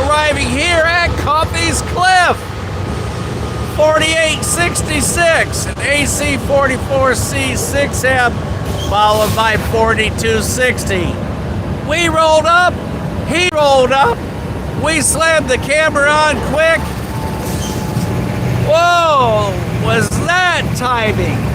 arriving here at Coffey's Cliff. 4866, an AC 44C 6M, followed by 4260. We rolled up, he rolled up, we slammed the camera on quick. Whoa, was that timing?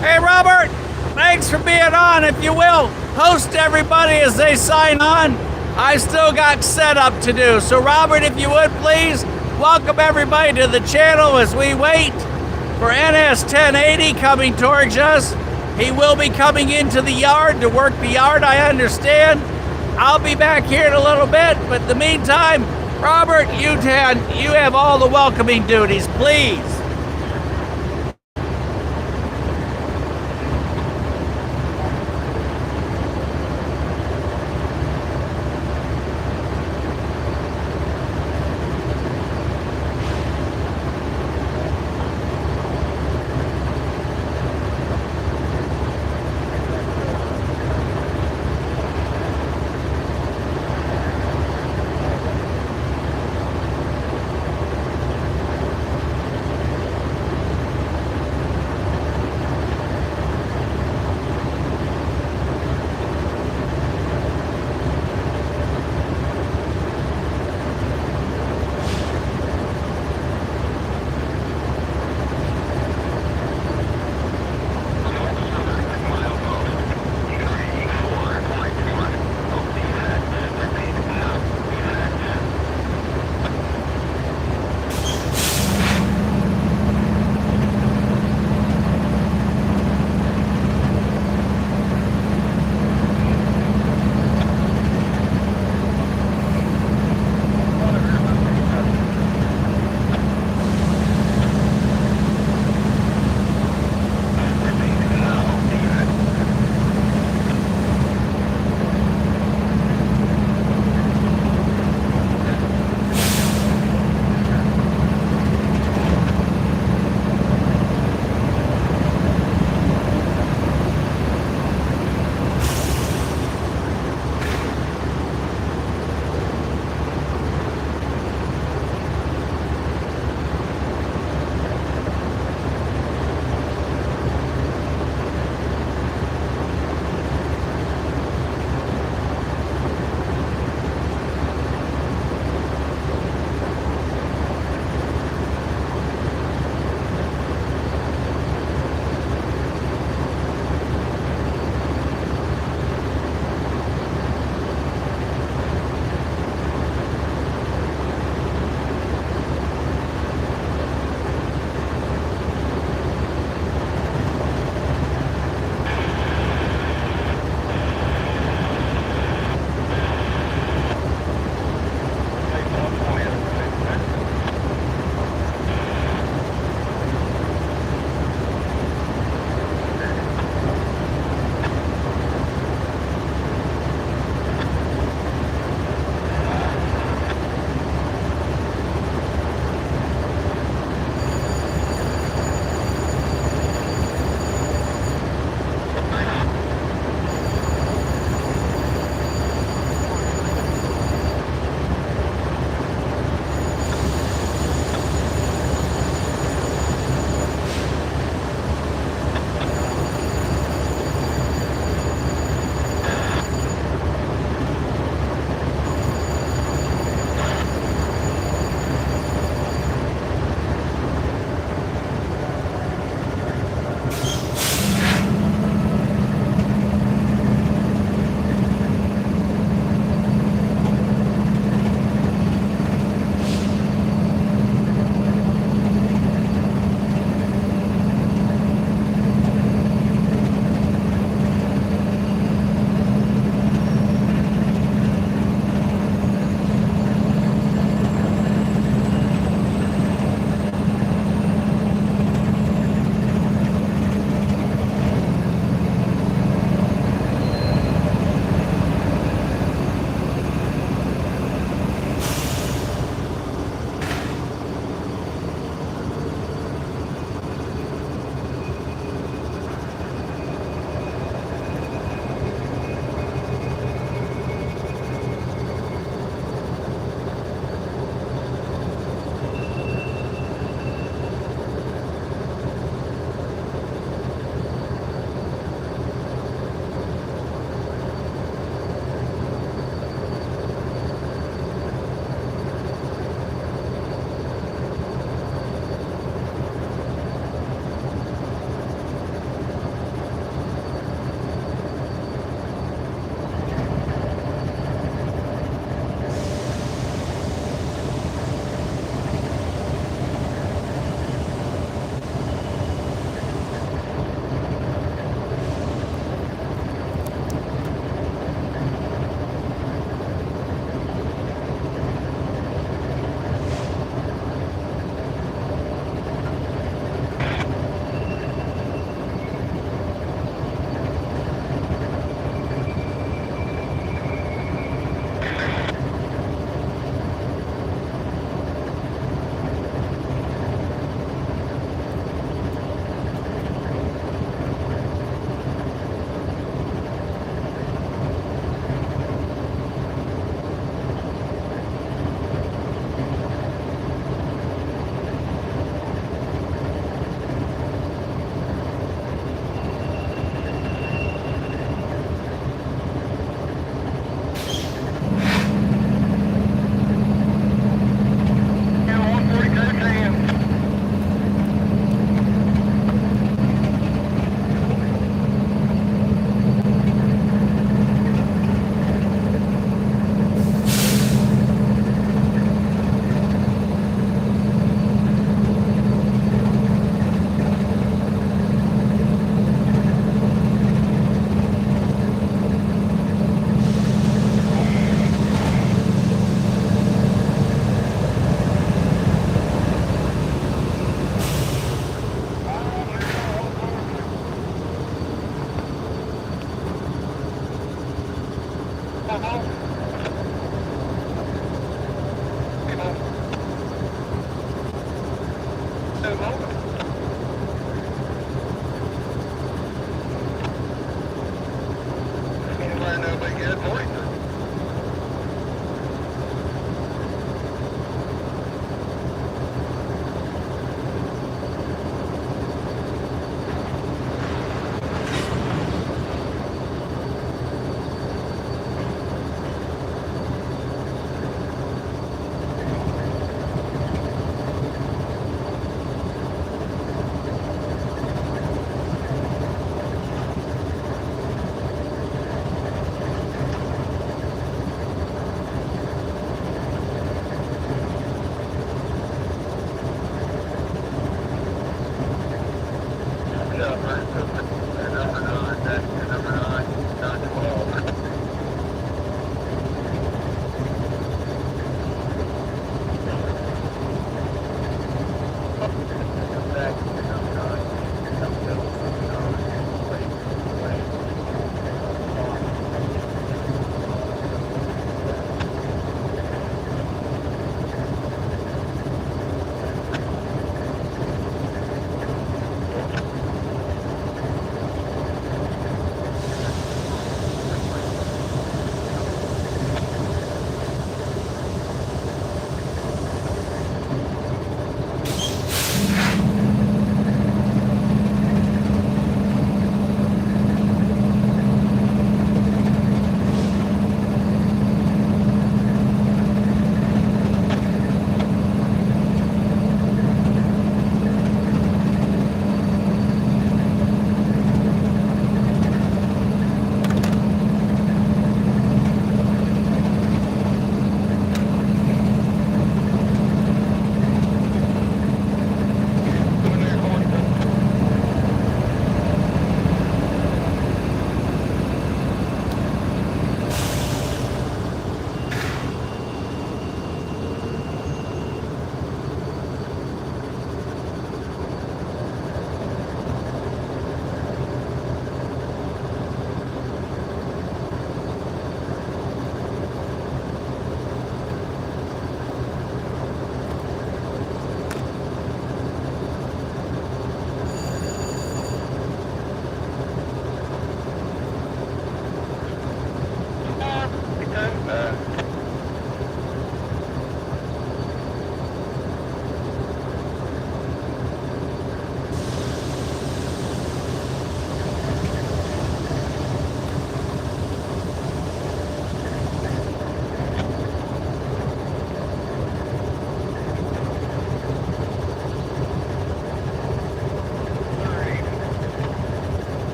Hey, Robert, thanks for being on. If you will, host everybody as they sign on. I still got setup to do. So, Robert, if you would, please welcome everybody to the channel as we wait for NS1080 coming towards us. He will be coming into the yard to work the yard, I understand. I'll be back here in a little bit, but in the meantime, Robert, you have all the welcoming duties, please.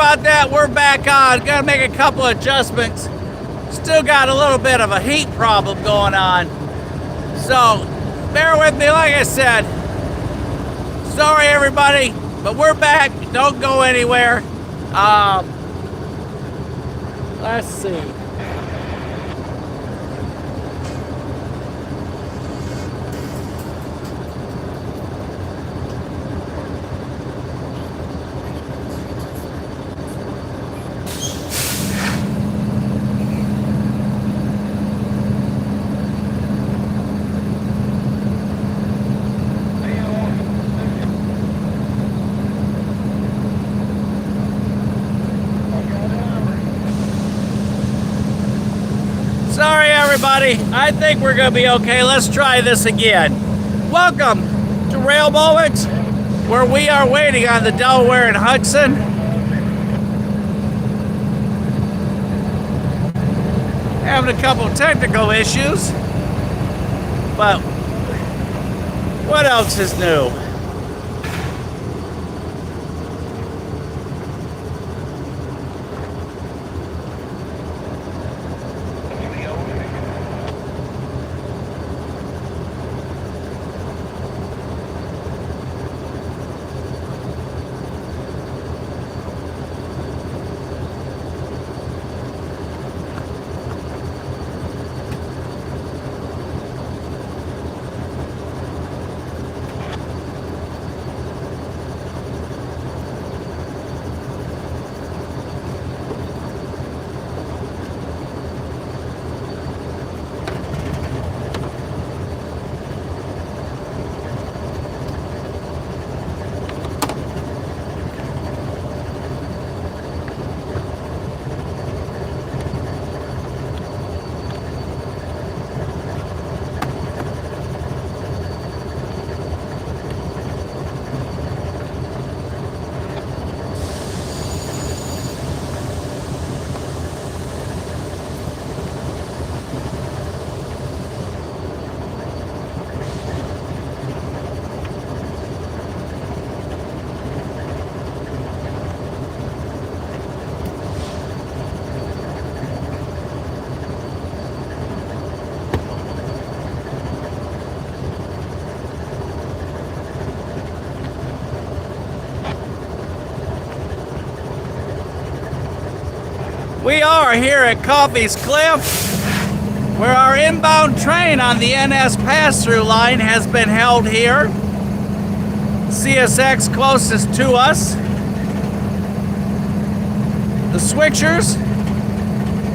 about that. We're back on. Gotta make a couple adjustments. Still got a little bit of a heat problem going on. So, bear with me, like I said. Sorry, everybody, but we're back. Don't go anywhere. Let's see. Sorry, everybody. I think we're going to be okay. Let's try this again. Welcome to Rail Moments, where we are waiting on the Delaware and Hudson. Having a couple technical issues, but what else is new? We are here at Coffey's Cliff, where our inbound train on the NS pass-through line has been held here. CSX closest to us. The switchers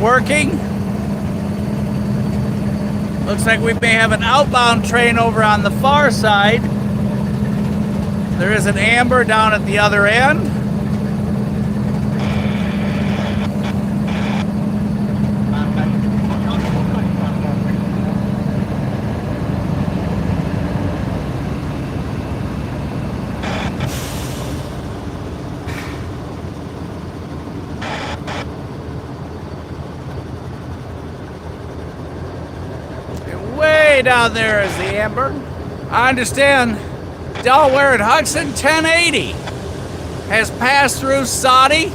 working. Looks like we may have an outbound train over on the far side. There is an amber down at the other end. Down there is the amber. I understand Delaware and Hudson 1080 has passed through Saudi,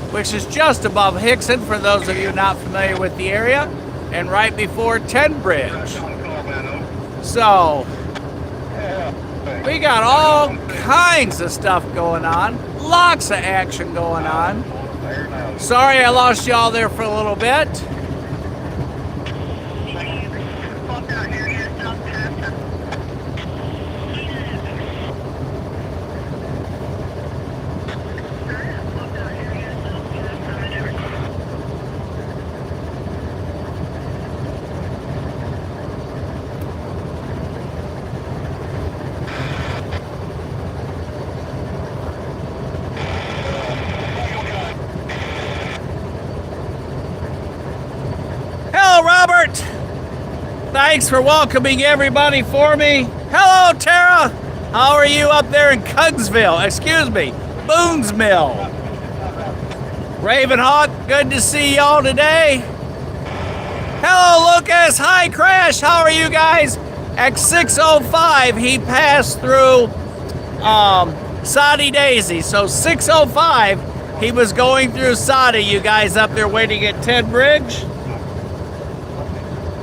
which is just above Hickson for those of you not familiar with the area, and right before 10 Bridge. So we got all kinds of stuff going on, lots of action going on. Sorry I lost y'all there for a little bit. Robert, thanks for welcoming everybody for me. Hello, Tara. How are you up there in Cogsville? Excuse me, Boonsville. Ravenhawk, good to see y'all today. Hello, Lucas. Hi, Crash. How are you guys? At 6:05, he passed through Saudi Daisy. So 6:05, He was going through Sada. You guys up there waiting at Ted Bridge?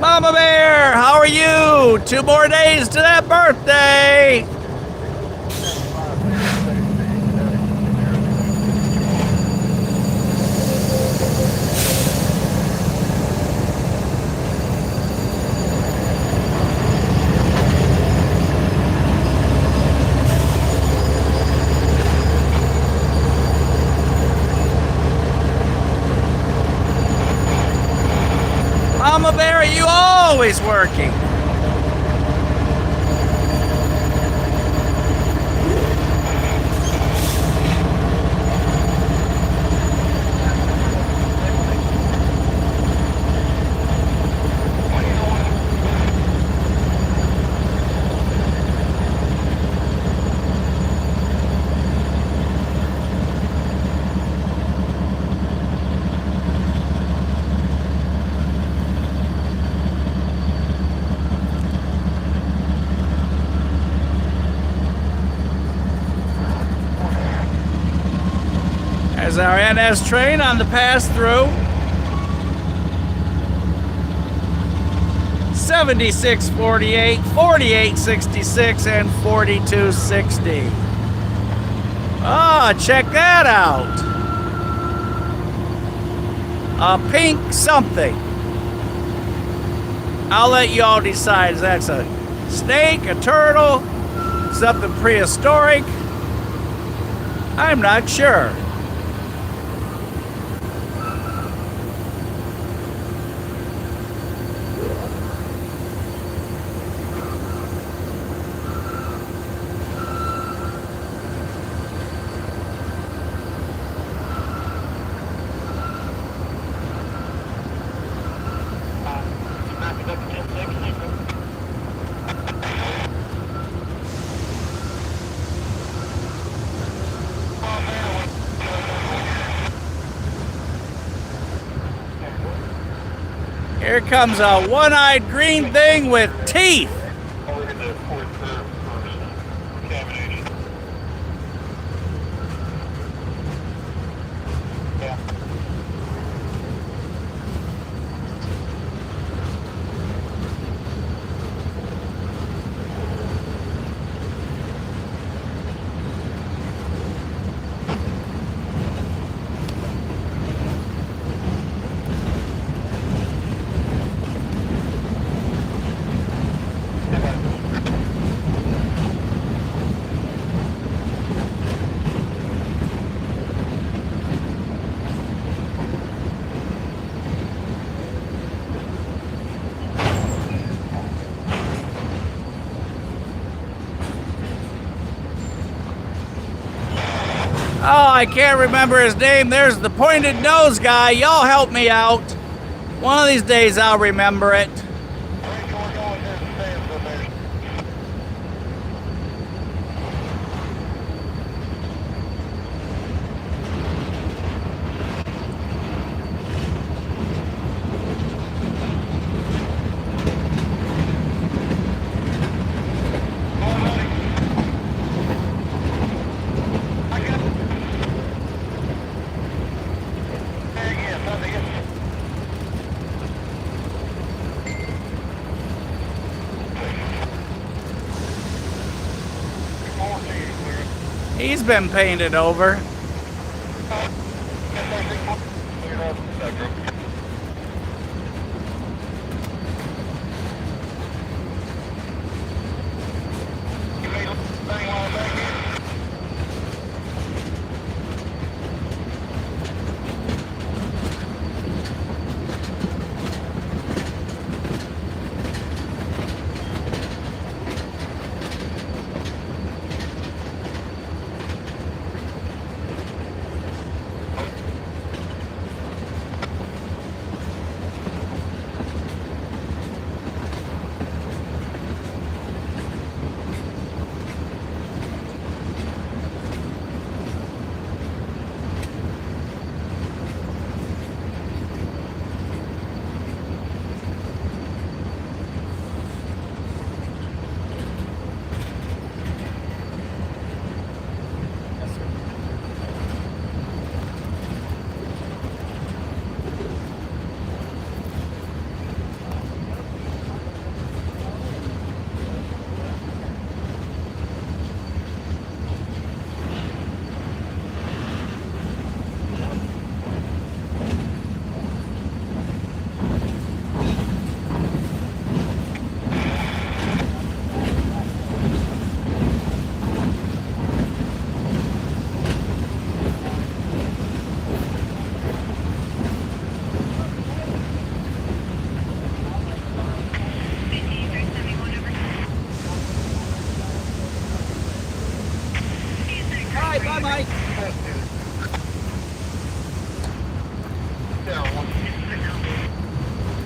Mama Bear, how are you? 2 more days to that birthday. Mama Bear, you always working. There's our NS train on the pass-through. 7648, 4866, and 4260. Oh, check that out. A pink something. I'll let you all decide if that's a snake, a turtle, something prehistoric. I'm not sure. Here comes a one-eyed green thing with teeth. Oh, I can't remember his name. There's the pointed nose guy. Y'all help me out. One of these days I'll remember it. He's been painted over.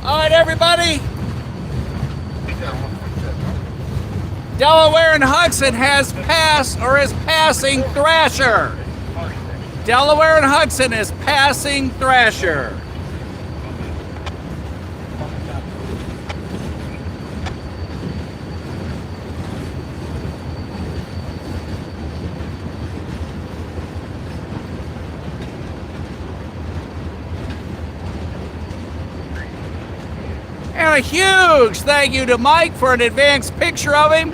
All right, everybody. Delaware and Hudson has passed or is passing Thrasher. Delaware and Hudson is passing Thrasher. And a huge thank you to Mike for an advanced picture of him.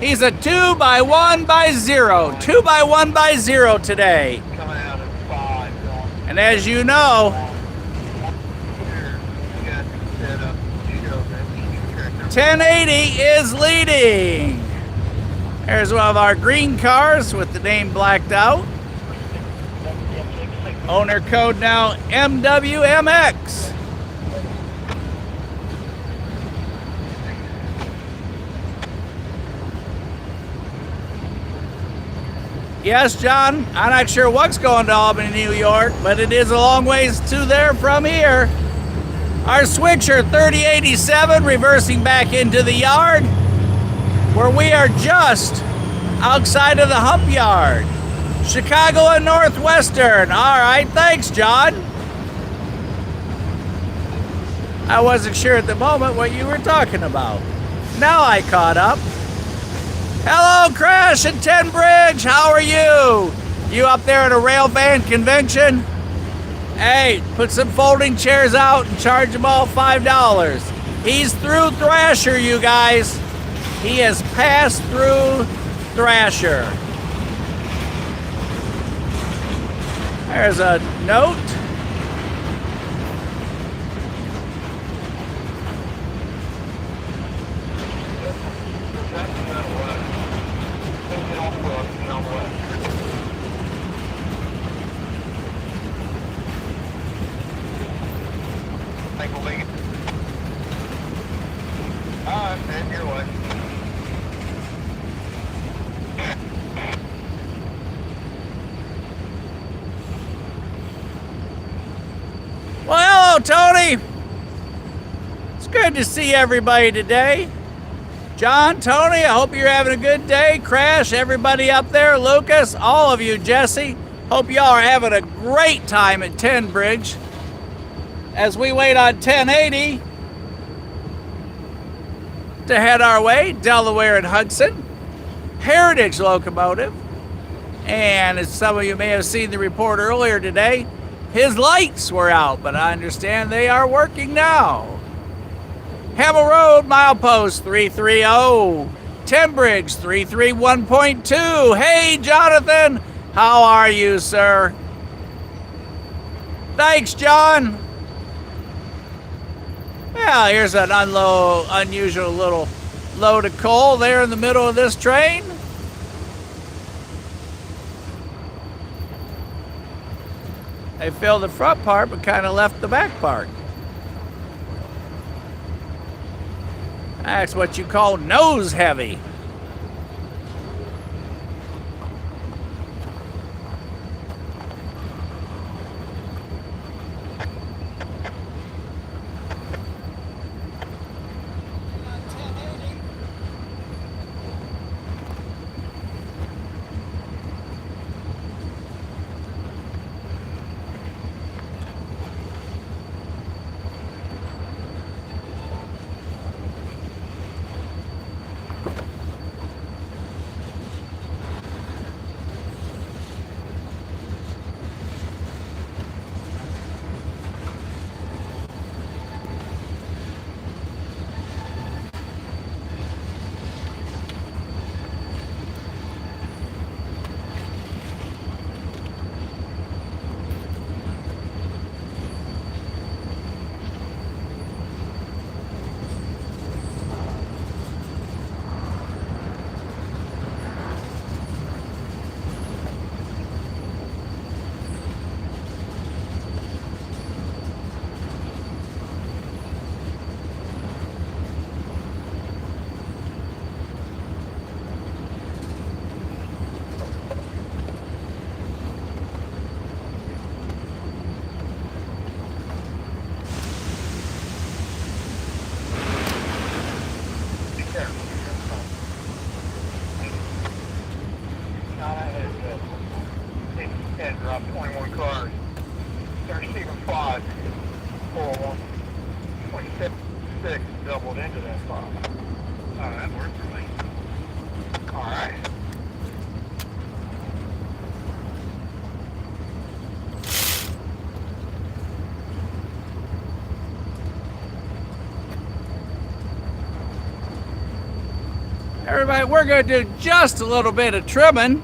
He's a 2x1x0. 2x1x0 today. And as you know, 1080 is leading. There's one of our green cars with the name blacked out. Owner code now MWMX. Yes, John, I'm not sure what's going to Albany, New York, but it is a long ways to there from here. Our switcher 3087 reversing back into the yard, where we are just outside of the hump yard. Chicago and Northwestern. All right, thanks, John. I wasn't sure at the moment what you were talking about. Now I caught up. Hello, Crash and 10 Bridge. How are you? You up there at a rail van convention? Hey, put some folding chairs out and charge them all $5. He's through Thrasher, you guys. He has passed through Thrasher. There's a note. Well, hello, Tony. It's good to see everybody today. John, Tony, I hope you're having a good day. Crash, everybody up there, Lucas, all of you, Jesse. Hope y'all are having a great time at 10 Bridge. As we wait on 1080 to head our way, Delaware and Hudson, Heritage Locomotive. And as some of you may have seen the report earlier today, his lights were out, but I understand they are working now. Hamel Road, milepost 330. 10 Bridge 331.2. Hey, Jonathan, how are you, sir? Thanks, John. Well, here's an unusual little load of coal there in the middle of this train. They filled the front part, but kind of left the back part. That's what you call nose heavy. 6 doubled into that spot. Oh, that worked for me. All right. Everybody, we're going to do just a little bit of trimming.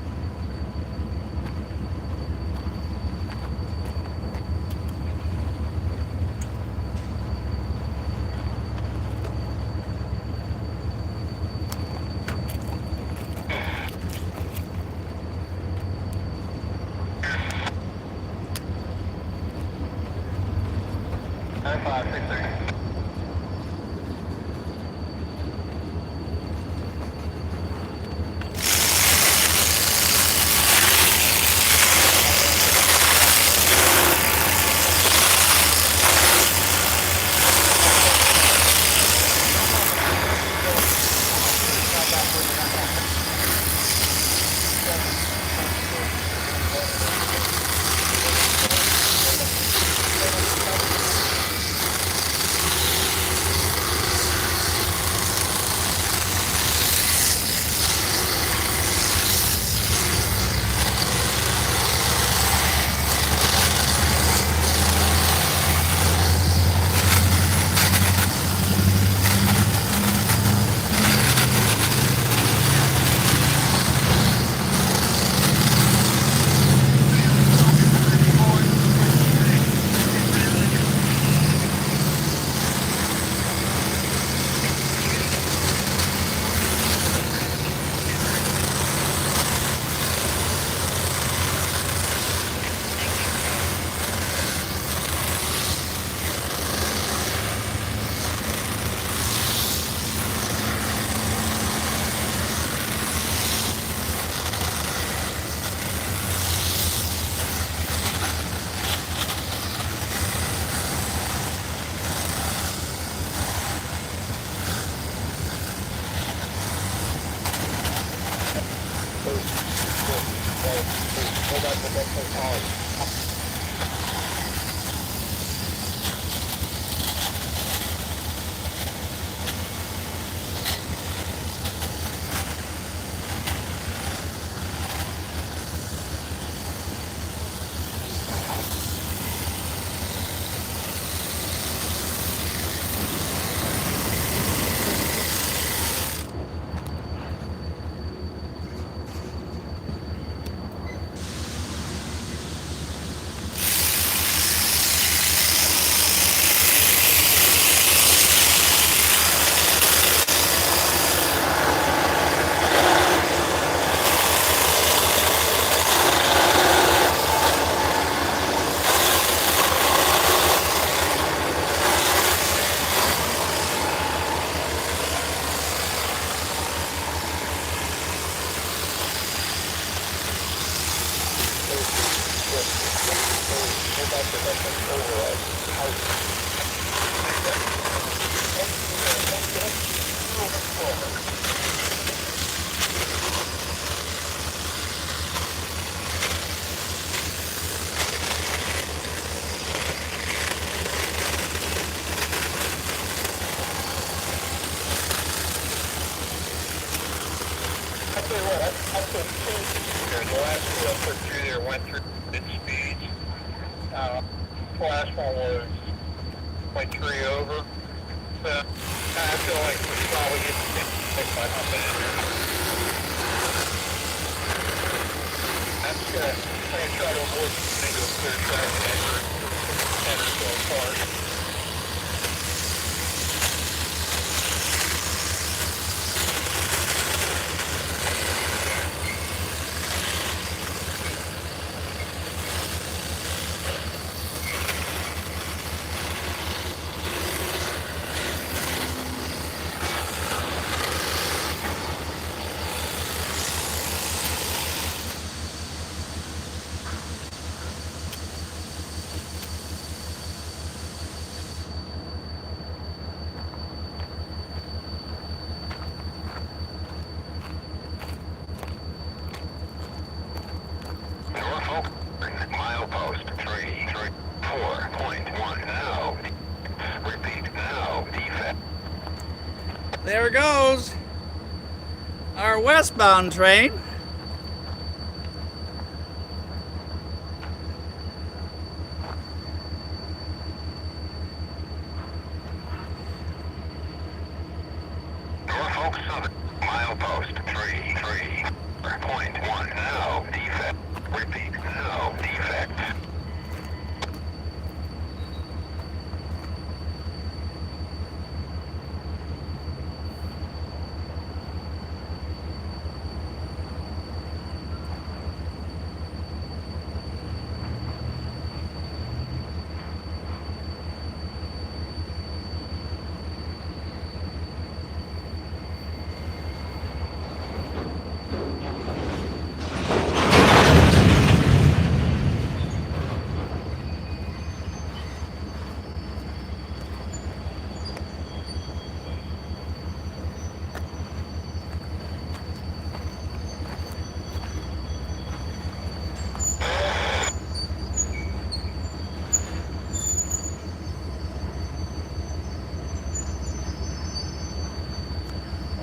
Last one was 0.3 over. So I feel like we probably get to by humping in here. I'm just going to try to avoid into a clear track and 10 or so apart. There goes our westbound train. Norfolk Southern milepost 33.1. No defect. Repeat. No defect.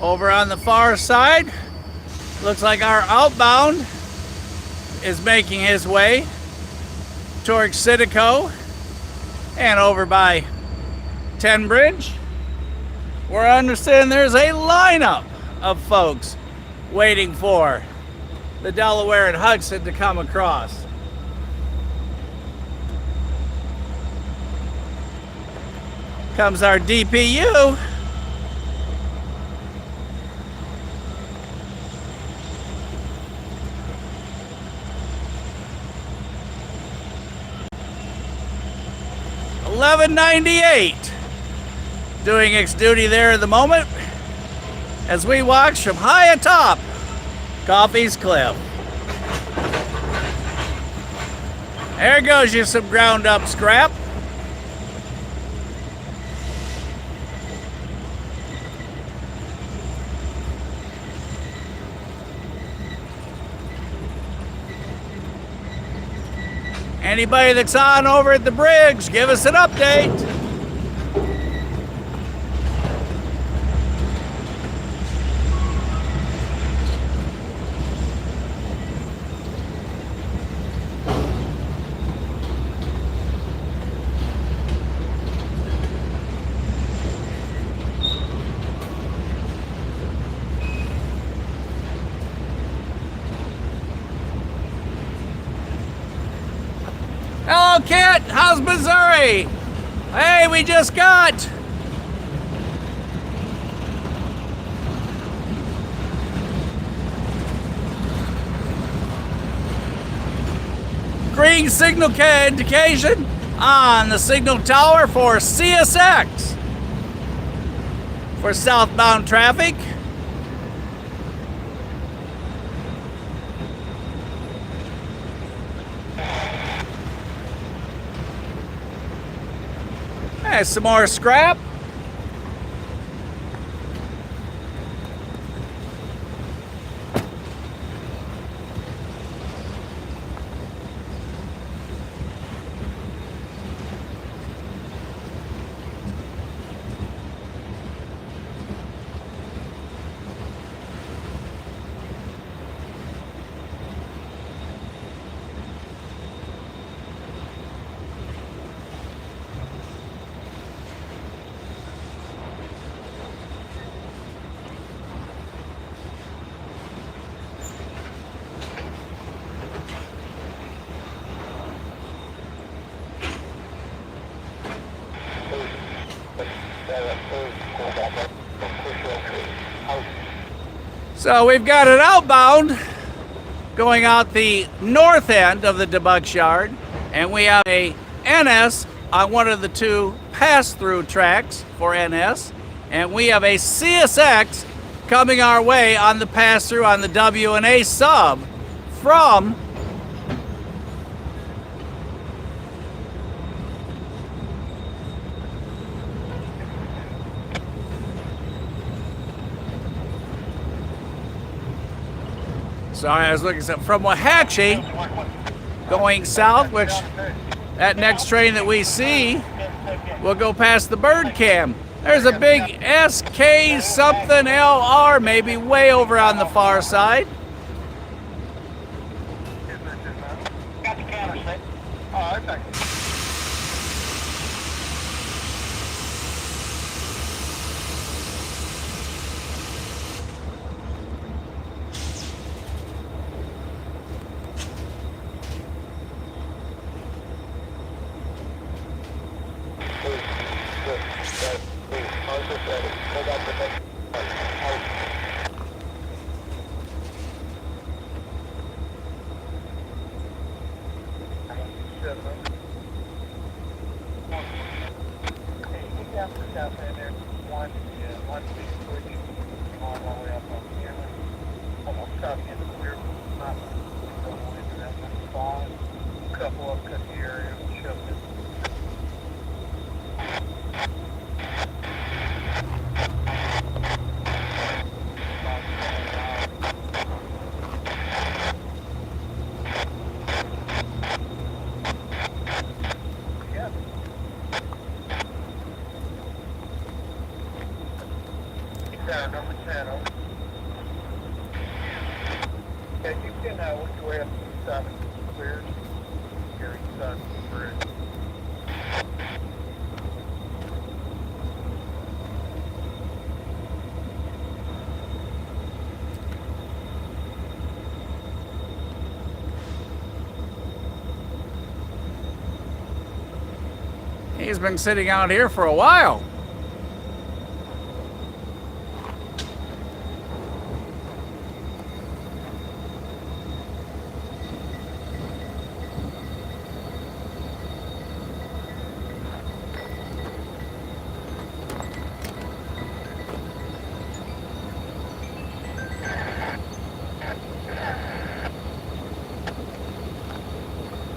Over on the far side, looks like our outbound is making his way towards Sitico and over by 10 Bridge, where I understand there's a lineup of folks waiting for the Delaware and Hudson to come across. Comes our DPU. $11.98 doing its duty there at the moment as we watch from high atop Coffey's Cliff. There goes you some ground up scrap. Anybody that's on over at the bridge, give us an update. Hello, Kit. How's Missouri? Hey, we just got green signal indication on the signal tower for CSX for southbound traffic. There's some more scrap. So we've got an outbound going out the north end of the debug yard, and we have a NS on one of the two pass-through tracks for NS, and we have a CSX coming our way on the pass-through on the W&A sub from sorry, I was looking from Waxahachie going south, which that next train that we see will go past the bird cam There's a big SK something LR maybe way over on the far side. Got the camera set. Oh, okay. Couple of cut the area and shoved it. Number 10 over. Yeah, you can work your way up to the 7 clears. Gary Sutton Bridge. He's been sitting out here for a while.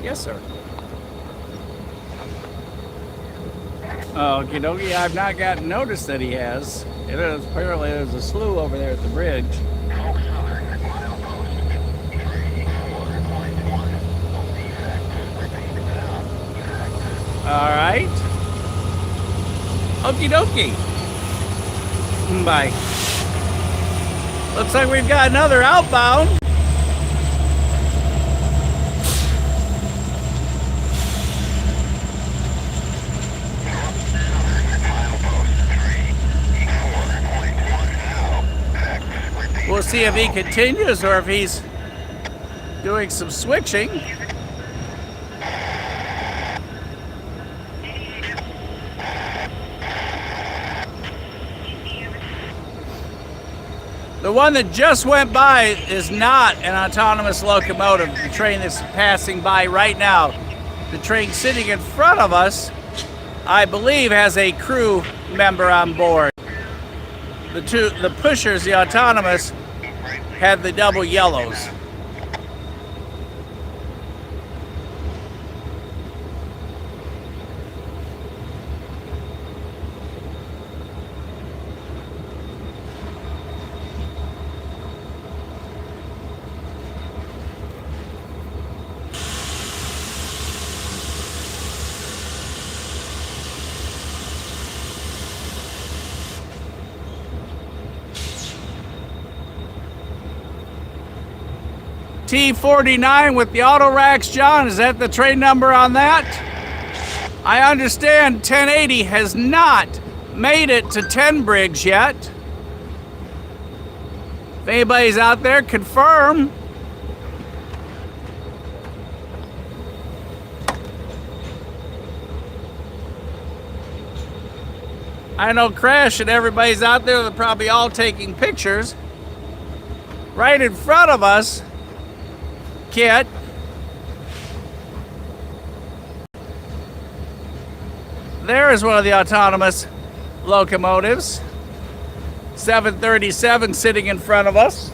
Yes, sir. Okie dokie, I've not gotten notice that he has. It is, apparently there's a slew over there at the bridge. Alright. Okie dokie. Bye. Looks like we've got another outbound. We'll see if he continues or if he's doing some switching. The one that just went by is not an autonomous locomotive. The train that's passing by right now, the train sitting in front of us, I believe has a crew member on board. The pushers, the autonomous, had the double yellows. T49 with the auto racks, John. Is that the train number on that? I understand 1080 has not made it to 10 Briggs yet. If anybody's out there, confirm. I know Crash and everybody's out there. They're probably all taking pictures. Right in front of us, Kit. There is one of the autonomous locomotives. 737 sitting in front of us.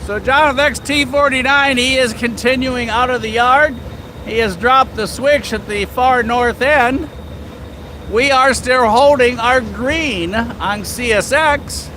So Jonathan XT49, he is continuing out of the yard. He has dropped the switch at the far north end. We are still holding our green on CSX.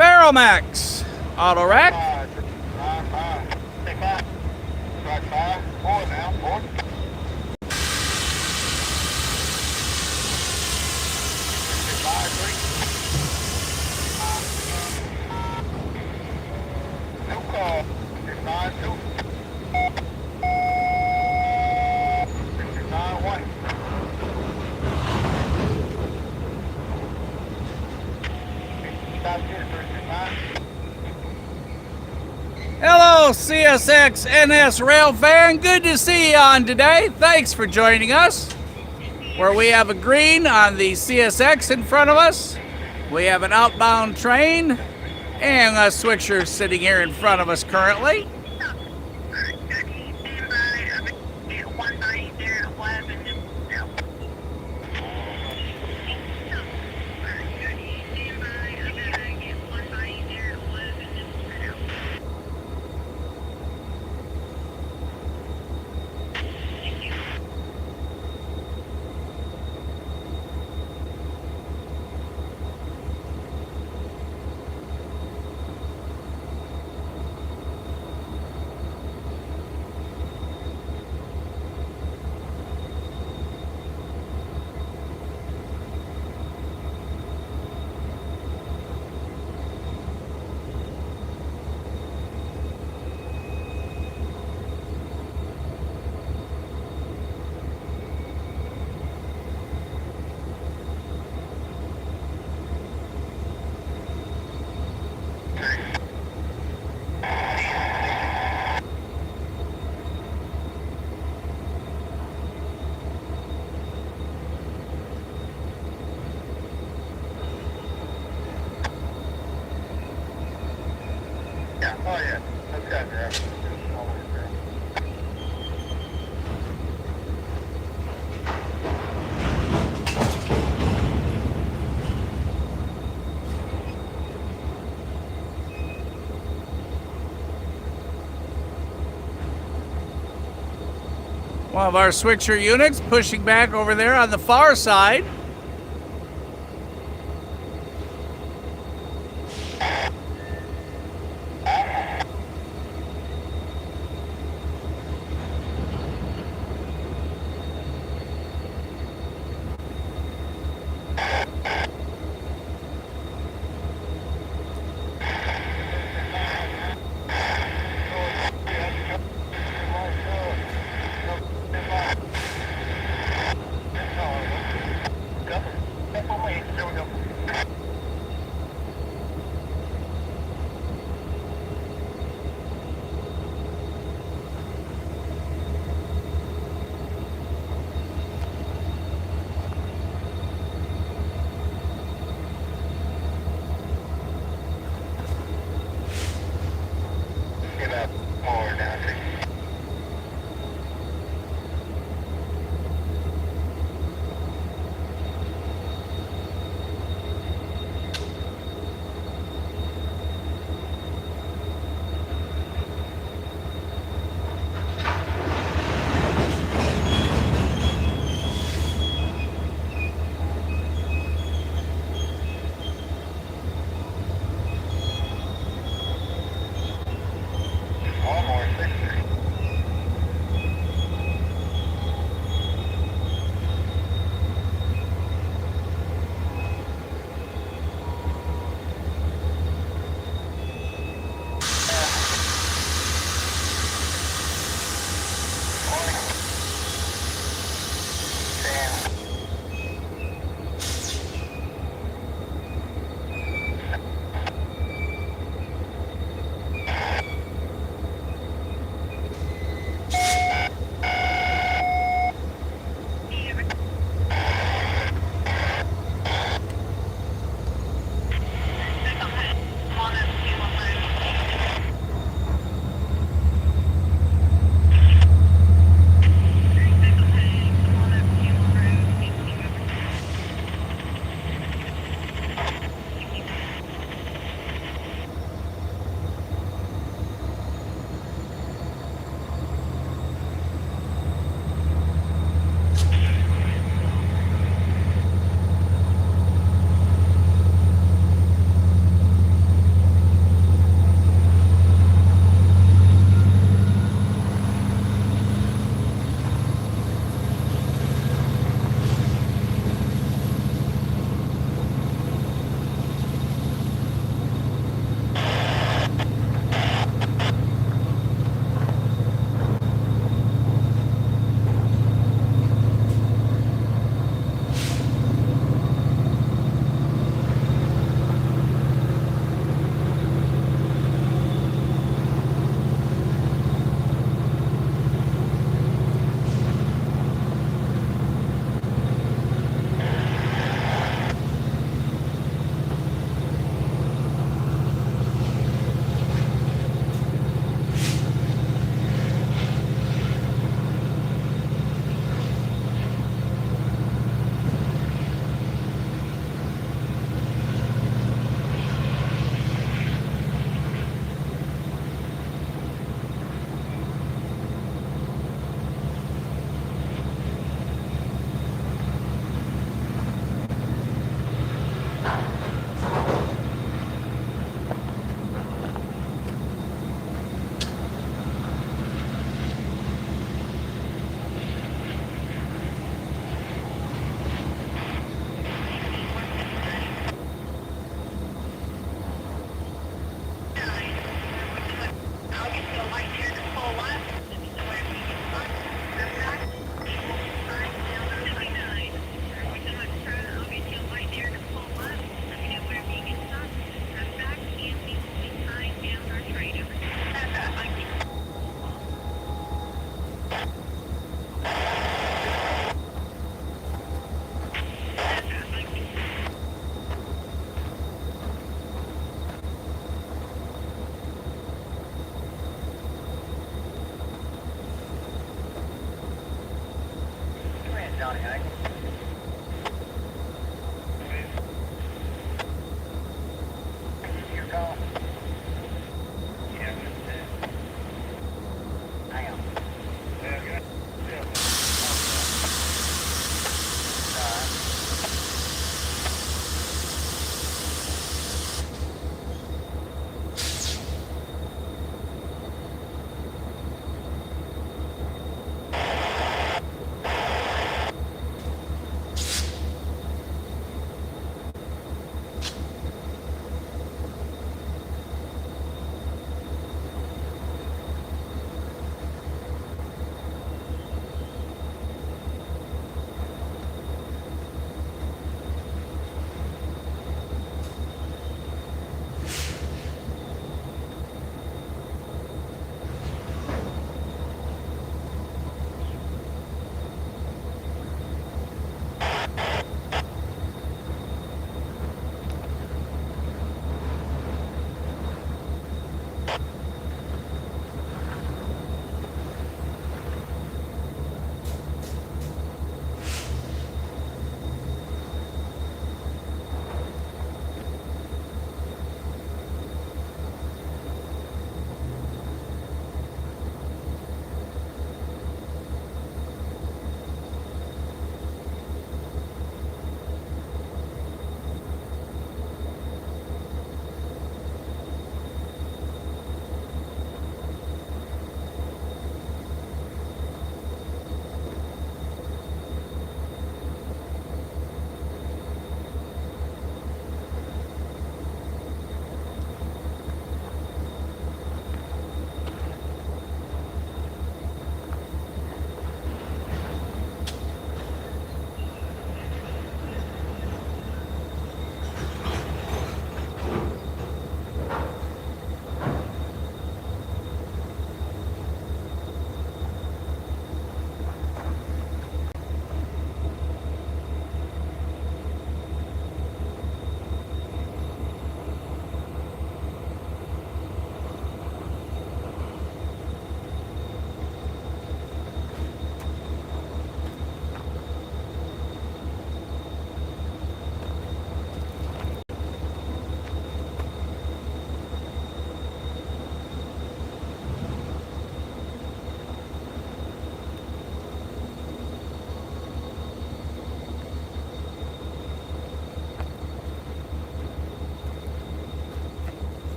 Ferromax Auto Rack. Hello, CSX NS Rail fan. Good to see you on today. Thanks for joining us. Where we have a green on the CSX in front of us. We have an outbound train and a switcher sitting here in front of us currently. One of our switcher units pushing back over there on the far side.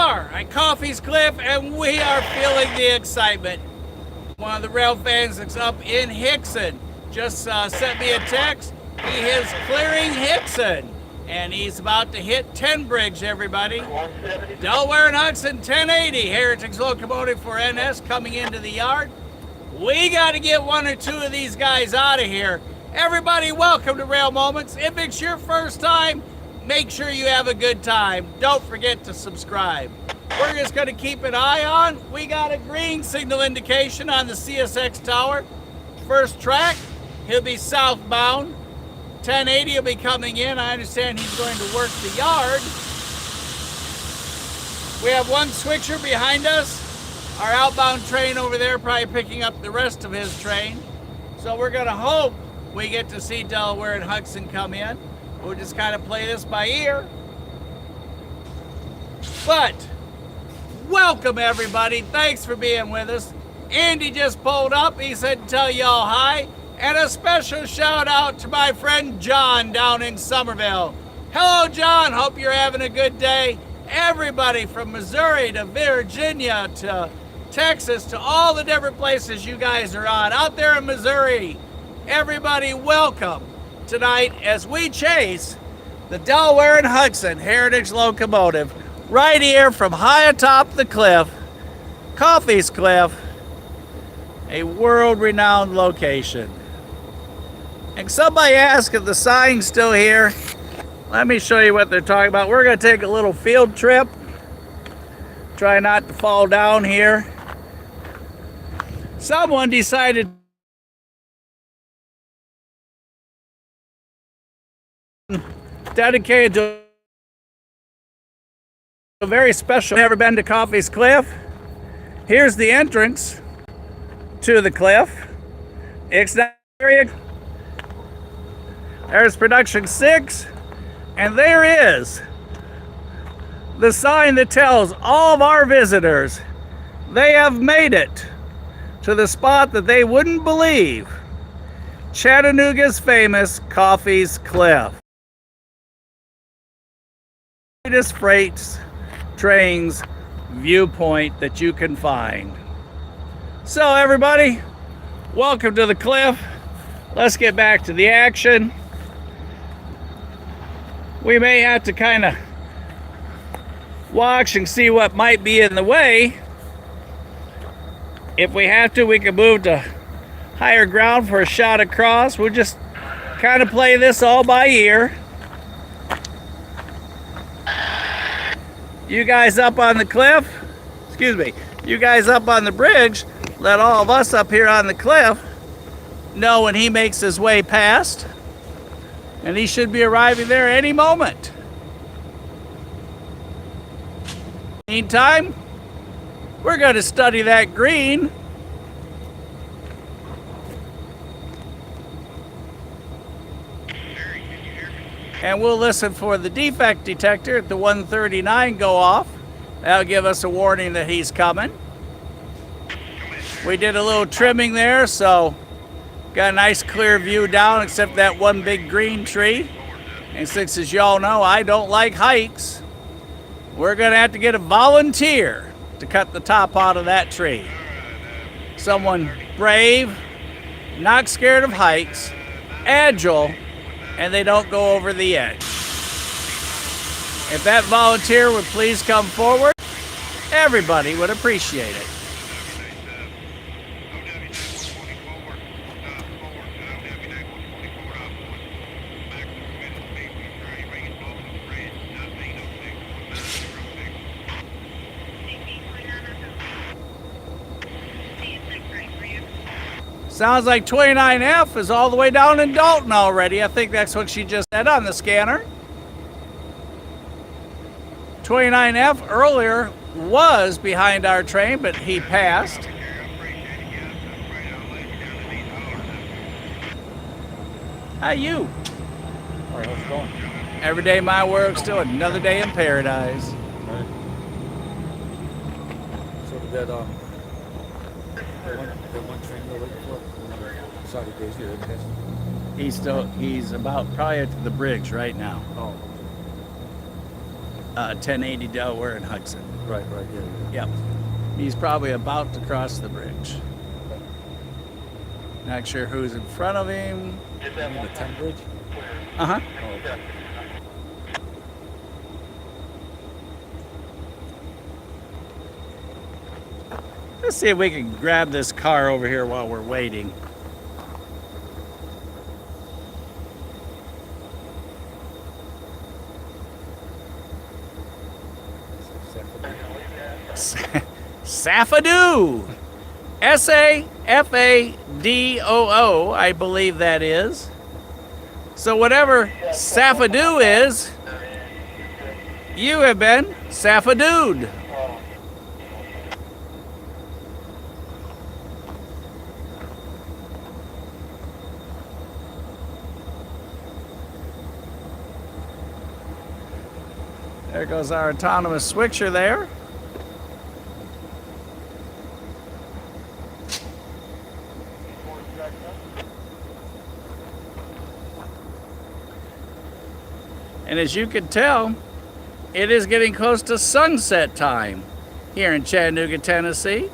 are at Coffey's Cliff, and we are feeling the excitement. One of the rail fans that's up in Hickson just sent me a text. He is clearing Hickson, and he's about to hit 10 Bridge, everybody. Delaware and Hudson 1080 Heritage locomotive for NS coming into the yard. We got to get one or two of these guys out of here. Everybody, welcome to Rail Moments. If it's your first time, make sure you have a good time. Don't forget to subscribe. We're just going to keep an eye on. We got a green signal indication on the CSX tower. First track, he'll be southbound. 1080 will be coming in. I understand he's going to work the yard. We have one switcher behind us. Our outbound train over there probably picking up the rest of his train. So we're going to hope we get to see Delaware and Hudson come in. We'll just kind of play this by ear. But welcome everybody. Thanks for being with us. Andy just pulled up. He said tell y'all hi. And a special shout out to my friend John down in Somerville. Hello John, hope you're having a good day. Everybody from Missouri to Virginia to Texas to all the different places you guys are on. Out there in Missouri, everybody welcome tonight as we chase the Delaware and Hudson Heritage locomotive right here from high atop the cliff, Coffey's Cliff, a world-renowned location. And somebody asked if the sign's still here. Let me show you what they're talking about. We're going to take a little field trip. Try not to fall down here. Someone decided dedicated to a very special. Never been to Coffey's Cliff. Here's the entrance to the cliff. It's not area. There's production 6, and there is the sign that tells all of our visitors they have made it to the spot that they wouldn't believe. Chattanooga's famous Coffey's Cliff. Greatest freights, trains, viewpoint that you can find. So everybody, welcome to the cliff. Let's get back to the action. We may have to kind of watch and see what might be in the way. If we have to, we can move to higher ground for a shot across. We'll just kind of play this all by ear. You guys up on the cliff, you guys up on the bridge, let all of us up here on the cliff know when he makes his way past. And he should be arriving there any moment. Meantime, we're going to study that green. And we'll listen for the defect detector at the 139 go off. That'll give us a warning that he's coming. We did a little trimming there, so got a nice clear view down except that one big green tree. And since, as y'all know, I don't like hikes, we're going to have to get a volunteer to cut the top out of that tree. Someone brave, not scared of heights, agile, and they don't go over the edge. If that volunteer would please come forward, everybody would appreciate it. Sounds like 29F is all the way down in Dalton already. I think that's what she just said on the scanner. 29F earlier was behind our train, but he passed. How you? All right, how's it going? Every day my work, still another day in paradise. All right. So did that one train go late for? Saudi days here, He's about probably at the bridge right now. Oh. 1080 Delaware and Hudson. Right, yeah. Yep. He's probably about to cross the bridge. Not sure who's in front of him. Is that The one 10 bridge? Uh-huh. Oh, okay. Let's see if we can grab this car over here while we're waiting. Safadoo! S-A-F-A-D-O-O, I believe that is. So whatever Safadoo is, you have been Safadooed. There goes our autonomous switcher there. And as you can tell, it is getting close to sunset time here in Chattanooga, Tennessee.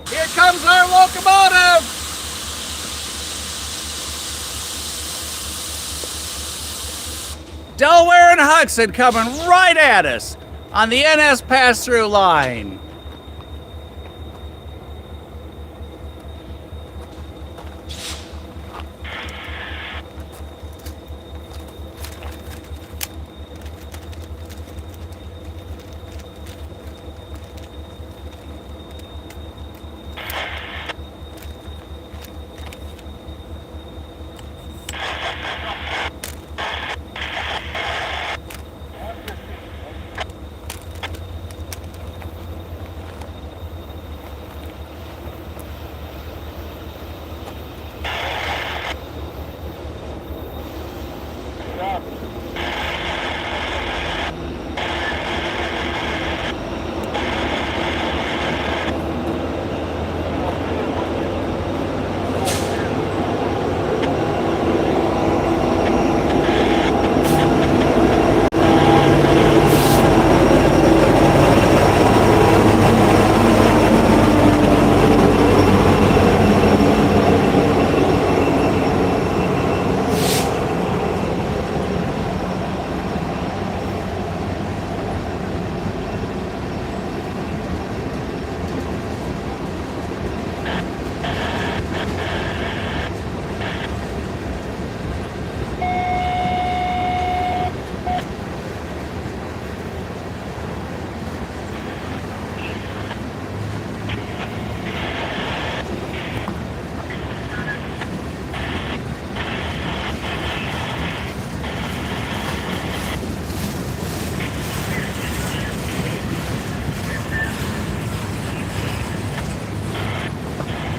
Here comes our locomotive! Delaware and Hudson coming right at us on the NS pass-through line.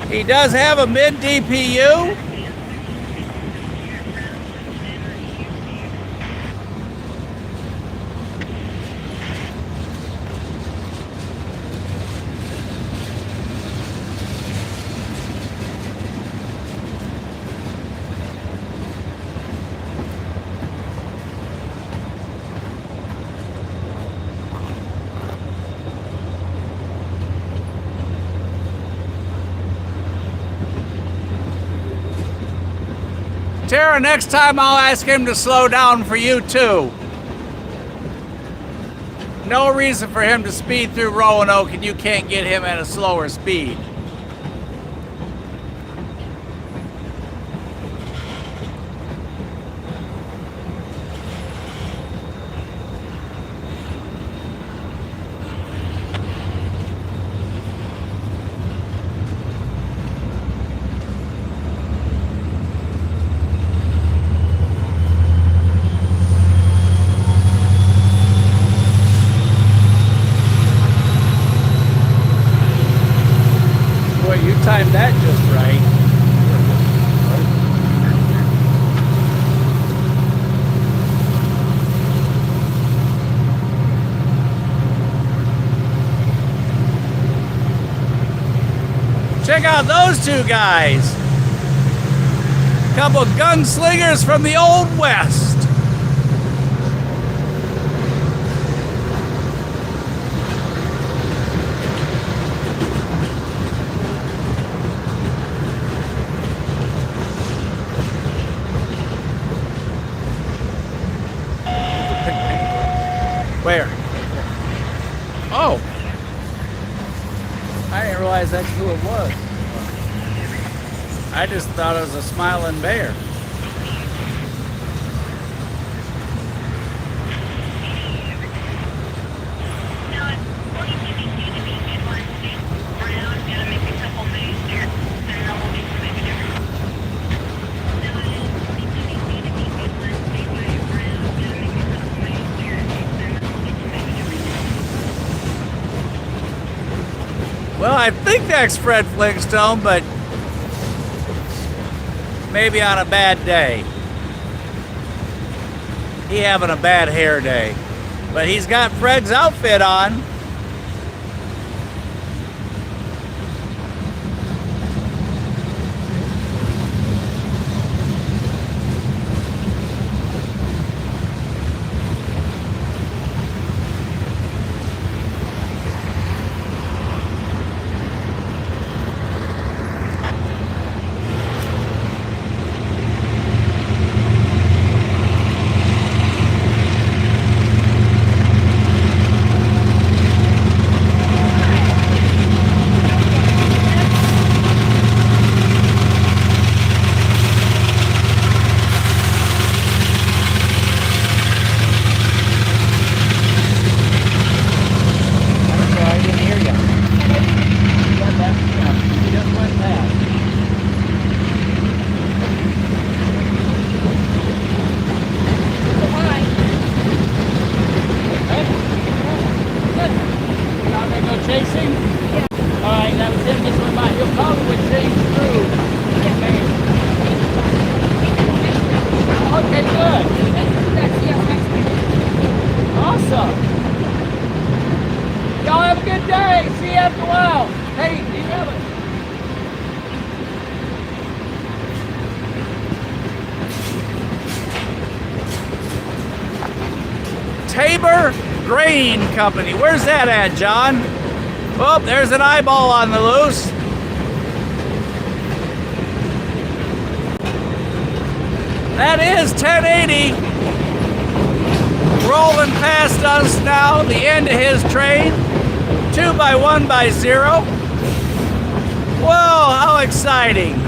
He does have a mid DPU. Tara, next time I'll ask him to slow down for you too. No reason for him to speed through Roanoke, and you can't get him at a slower speed. Boy, you timed that just right. Check out those two guys. Couple gunslingers from the Old West. Where? Oh. I didn't realize that's who it was. I just thought it was a smiling bear. Well, I think that's Fred Flintstone, but maybe on a bad day. He having a bad hair day. But he's got Fred's outfit on. Company. Where's that at, John? Oh, there's an eyeball on the loose. That is 1080 rolling past us now, the end of his train. 2x1x0. Whoa, how exciting.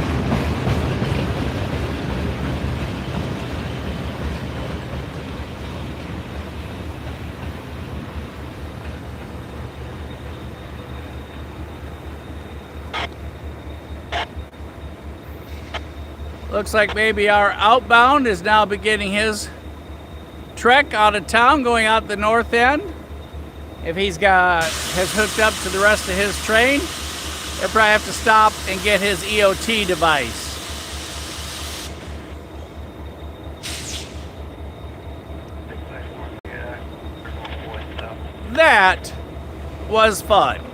Looks like maybe our outbound is now beginning his trek out of town, going out the north end. If has hooked up to the rest of his train, he'll probably have to stop and get his EOT device. That was fun.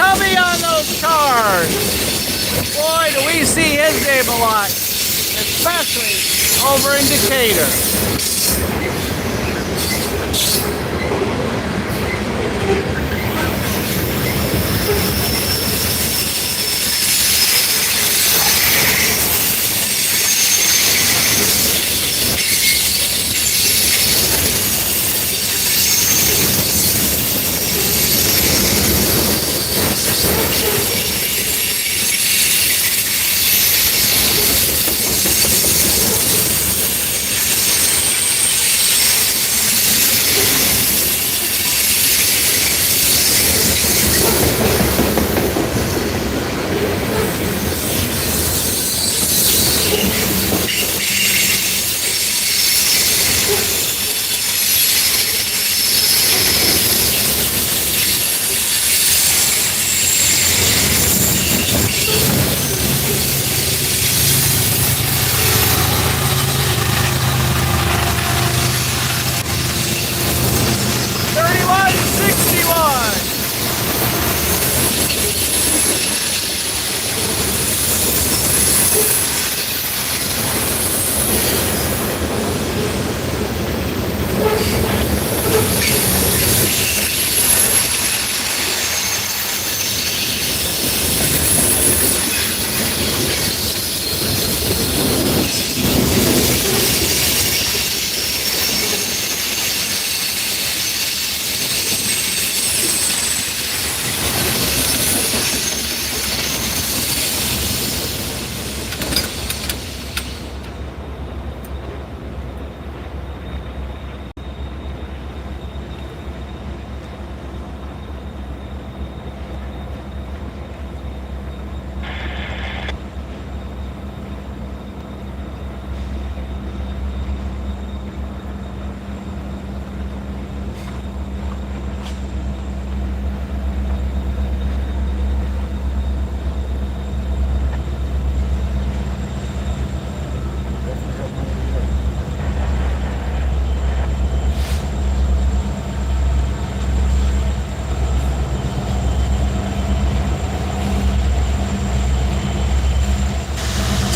Covey on those cars. Boy, do we see his name a lot, especially over in Decatur.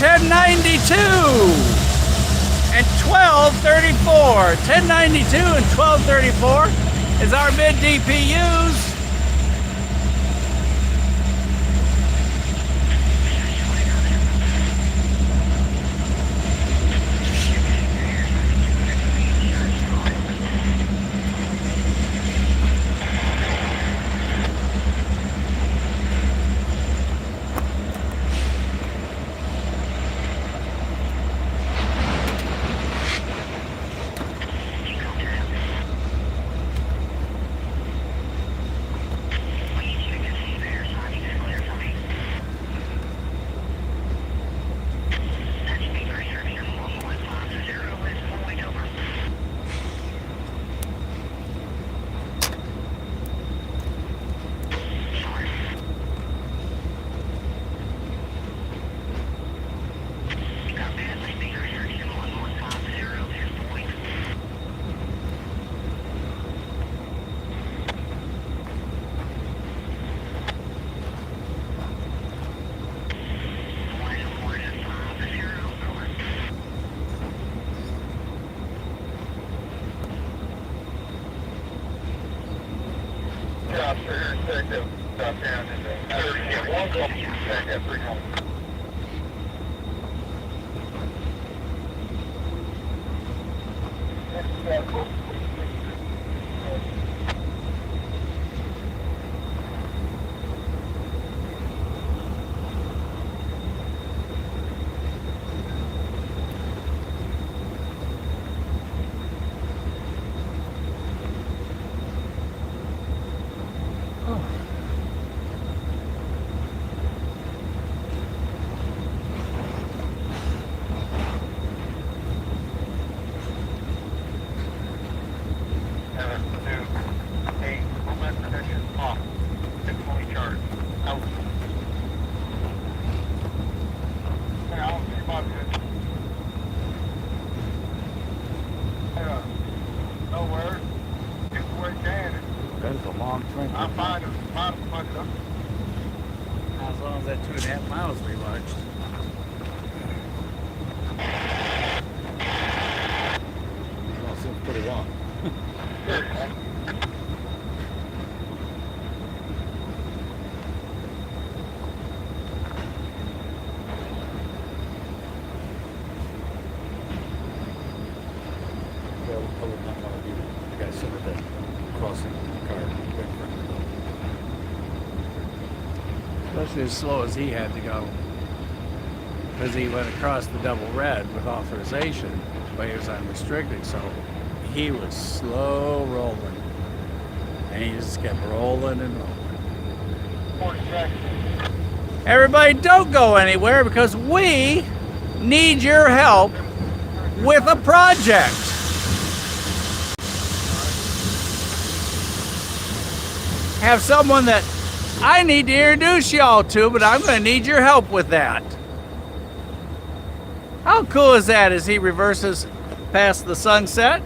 $10.92 and $12.34. $10.92 and $12.34 is our mid DPUs. That is a long train. I'm fine. I'm fine. As long as that 2.5 miles we watched. Well, it seems pretty long. Yeah, I would not want to be the guy sitting at that crossing car. Especially as slow as he had to go. Because he went across the double red with authorization, but he was unrestricted, so he was slow rolling. And he just kept rolling and rolling. Everybody don't go anywhere because we need your help with a project. Have someone that I need to introduce y'all to, but I'm going to need your help with that. How cool is that as he reverses past the sunset?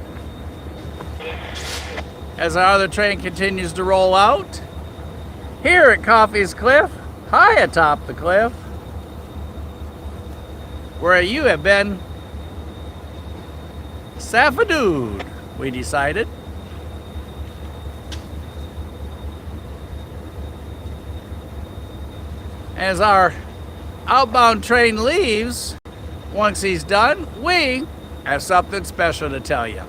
As our other train continues to roll out. Here at Coffey's Cliff, high atop the cliff, where you have been safadooed, we decided. As our outbound train leaves, once he's done, we have something special to tell you.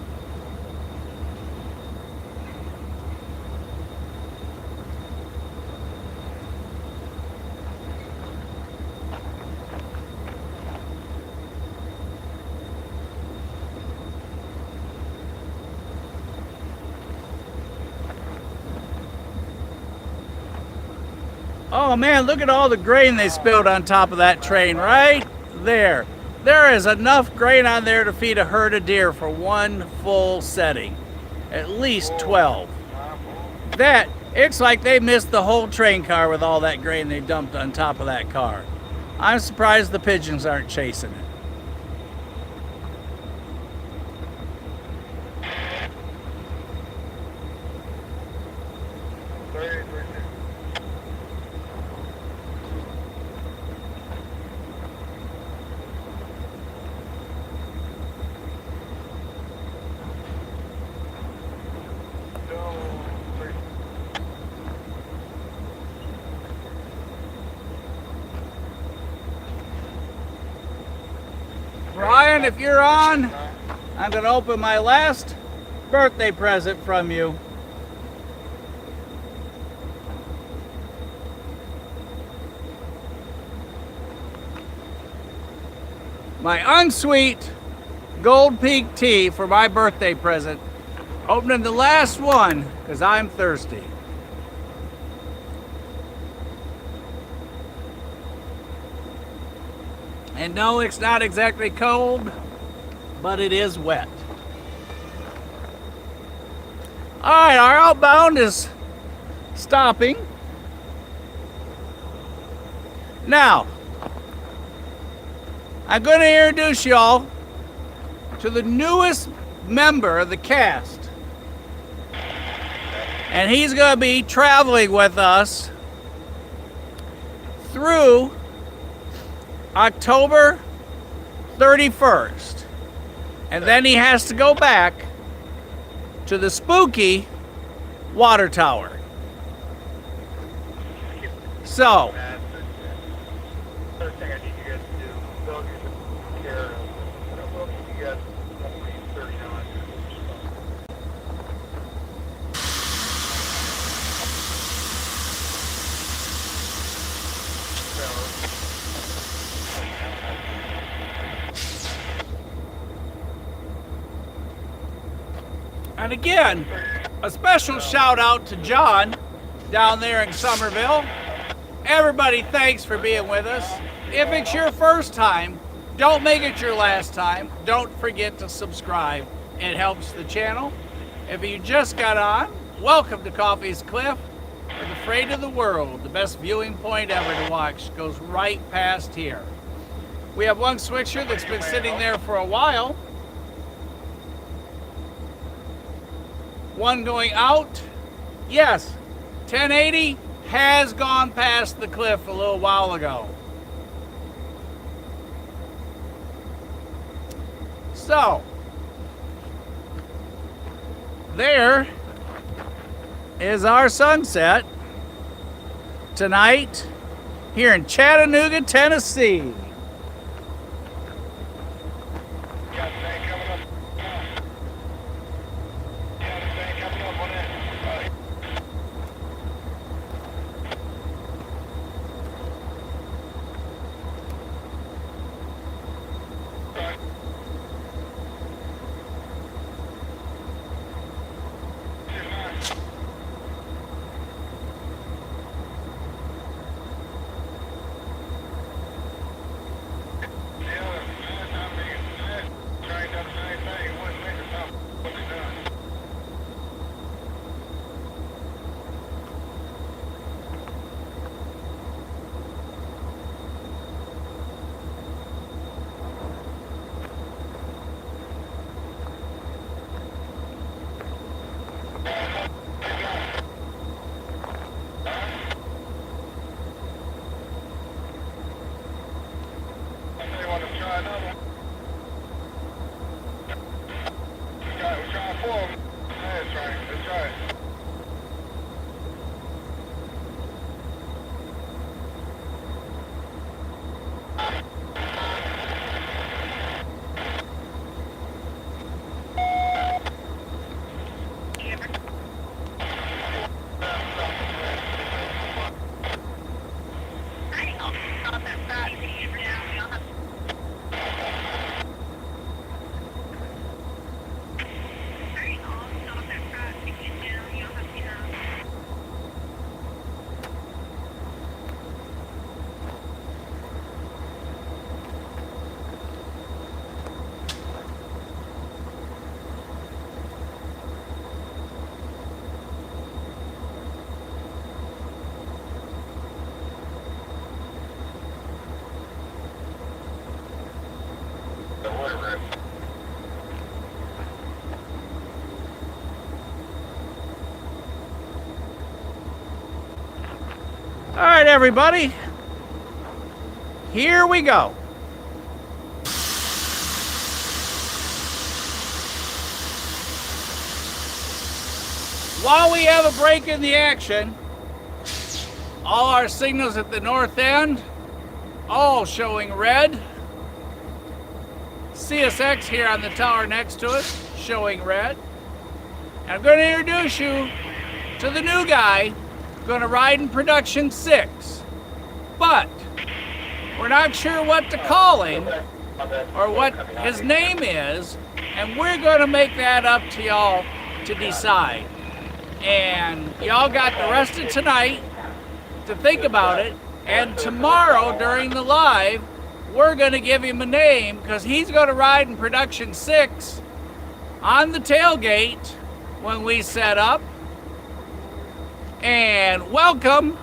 Oh man, look at all the grain they spilled on top of that train right there. There is enough grain on there to feed a herd of deer for one full setting. At least 12. That, it's like they missed the whole train car with all that grain they dumped on top of that car. I'm surprised the pigeons aren't chasing it. Brian, if you're on, I'm going to open my last birthday present from you. My unsweet Gold Peak tea for my birthday present. Opening the last one because I'm thirsty. And no, it's not exactly cold, but it is wet. All right, our outbound is stopping. Now, I'm going to introduce y'all to the newest member of the cast. And he's going to be traveling with us through October 31st. And then he has to go back to the spooky water tower. So, First thing I need you guys to do, they'll get care of, we'll give you guys 39. and again, a special shout out to John down there in Somerville. Everybody, thanks for being with us. If it's your first time, don't make it your last time. Don't forget to subscribe. It helps the channel. If you just got on, welcome to Coffey's Cliff, or the Freight of the World. The best viewing point ever to watch goes right past here. We have one switcher that's been sitting there for a while. One going out. Yes, 1080 has gone past the cliff a little while ago. So, there is our sunset tonight here in Chattanooga, Tennessee. All right, everybody, here we go. While we have a break in the action, all our signals at the north end, all showing red. CSX here on the tower next to us, showing red. And I'm going to introduce you to the new guy, going to ride in production 6. But we're not sure what to call him or what his name is, and we're going to make that up to y'all to decide. And y'all got the rest of tonight to think about it, and tomorrow during the live we're going to give him a name because he's going to ride in production 6 on the tailgate when we set up. And welcome,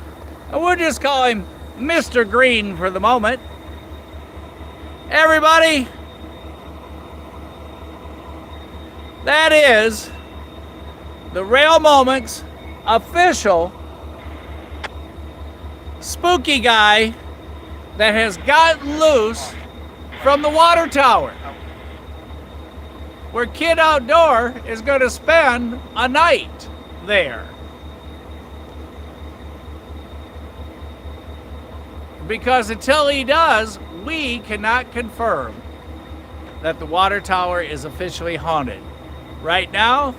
and we'll just call him Mr. Green for the moment. Everybody, that is the Rail Moments official spooky guy that has gotten loose from the water tower, where Kid Outdoor is going to spend a night there. Because until he does, we cannot confirm that the water tower is officially haunted. Right now,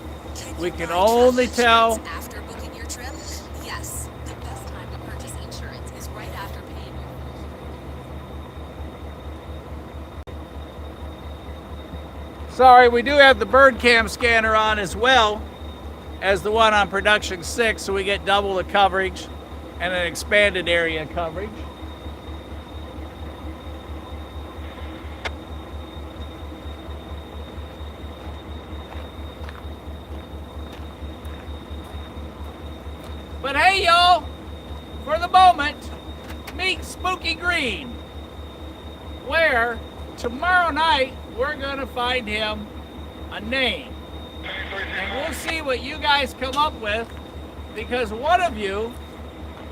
we can only tell. After booking your trip, yes, the best time to purchase insurance is right after paying your. Sorry, we do have the bird cam scanner on as well as the one on production 6, so we get double the coverage and an expanded area coverage. But hey, y'all, for the moment, meet Spooky Green, where tomorrow night we're going to find him a name. And we'll see what you guys come up with, because one of you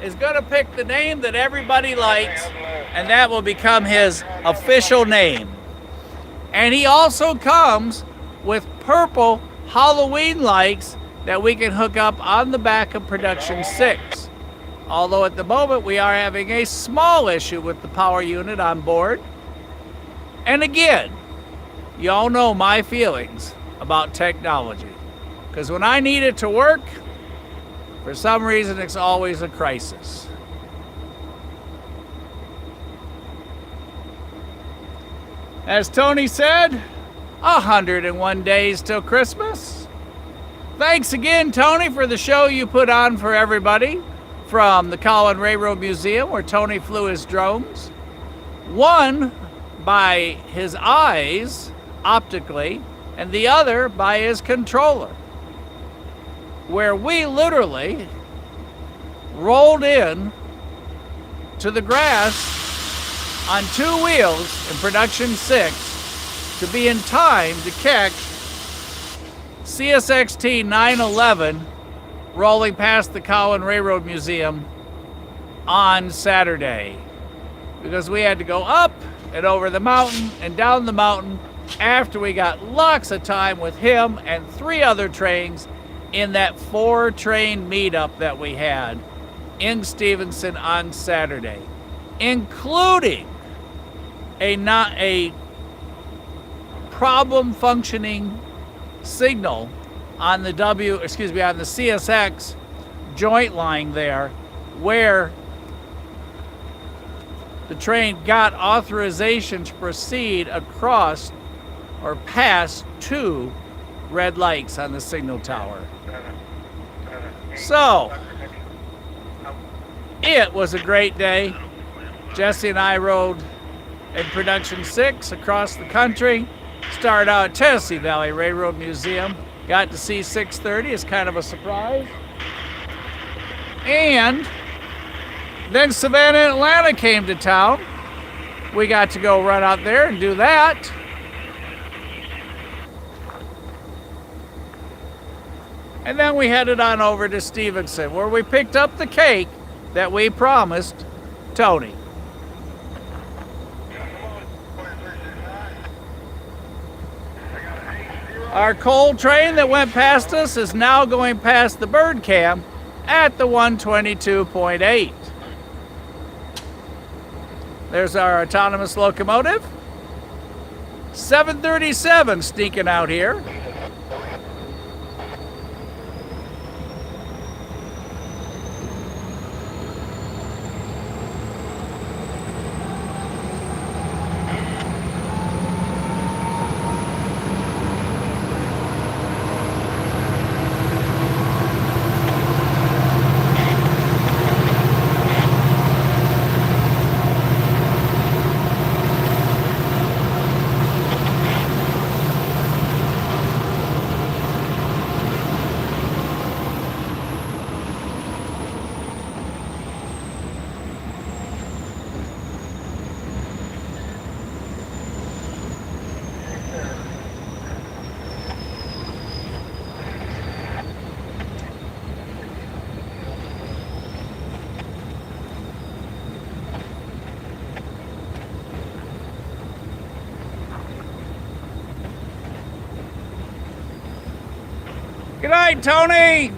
is going to pick the name that everybody likes, and that will become his official name. And he also comes with purple Halloween lights that we can hook up on the back of Production 6. Although at the moment we are having a small issue with the power unit on board. And again, you all know my feelings about technology. Because when I need it to work, for some reason it's always a crisis. As Tony said, 101 days till Christmas. Thanks again, Tony, for the show you put on for everybody from the Colin Railroad Museum, where Tony flew his drones. One by his eyes, optically, and the other by his controller, where we literally rolled in to the grass on 2 wheels in Production 6 to be in time to catch CSXT 911 rolling past the Colin Railroad Museum on Saturday, because we had to go up and over the mountain and down the mountain after we got lots of time with him and 3 other trains in that 4-train meetup that we had in Stevenson on Saturday, including a problem functioning signal on the on the CSX joint line there, where the train got authorization to proceed across or past 2 red lights on the signal tower. So it was a great day. Jesse and I rode in Production 6 across the country. Started out at Tennessee Valley Railroad Museum. Got to see 630 as kind of a surprise. And then Savannah and Atlanta came to town. We got to go run out there and do that. And then we headed on over to Stevenson, where we picked up the cake that we promised Tony. Our coal train that went past us is now going past the bird cam at the 122.8. There's our autonomous locomotive. 737 sneaking out here. Good night, Tony.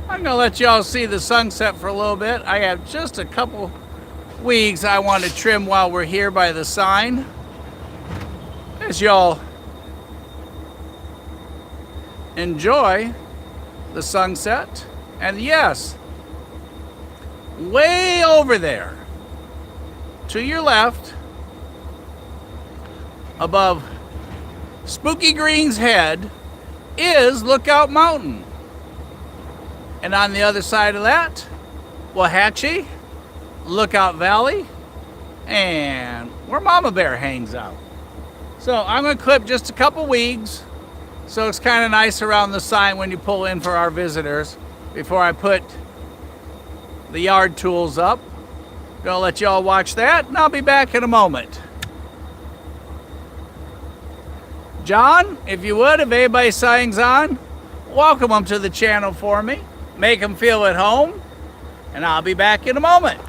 I'm gonna let y'all see the sunset for a little bit. I have just a couple weeds I want to trim while we're here by the sign. As y'all enjoy the sunset. And yes, way over there to your left, above Spooky Green's head, is Lookout Mountain. And on the other side of that, Wauhatchie, Lookout Valley, and where Mama Bear hangs out. So I'm going to clip just a couple weeds, so it's kind of nice around the sign when you pull in for our visitors before I put the yard tools up. Gonna let y'all watch that, and I'll be back in a moment. John, if you would, if anybody signs on, welcome them to the channel for me. Make them feel at home, and I'll be back in a moment.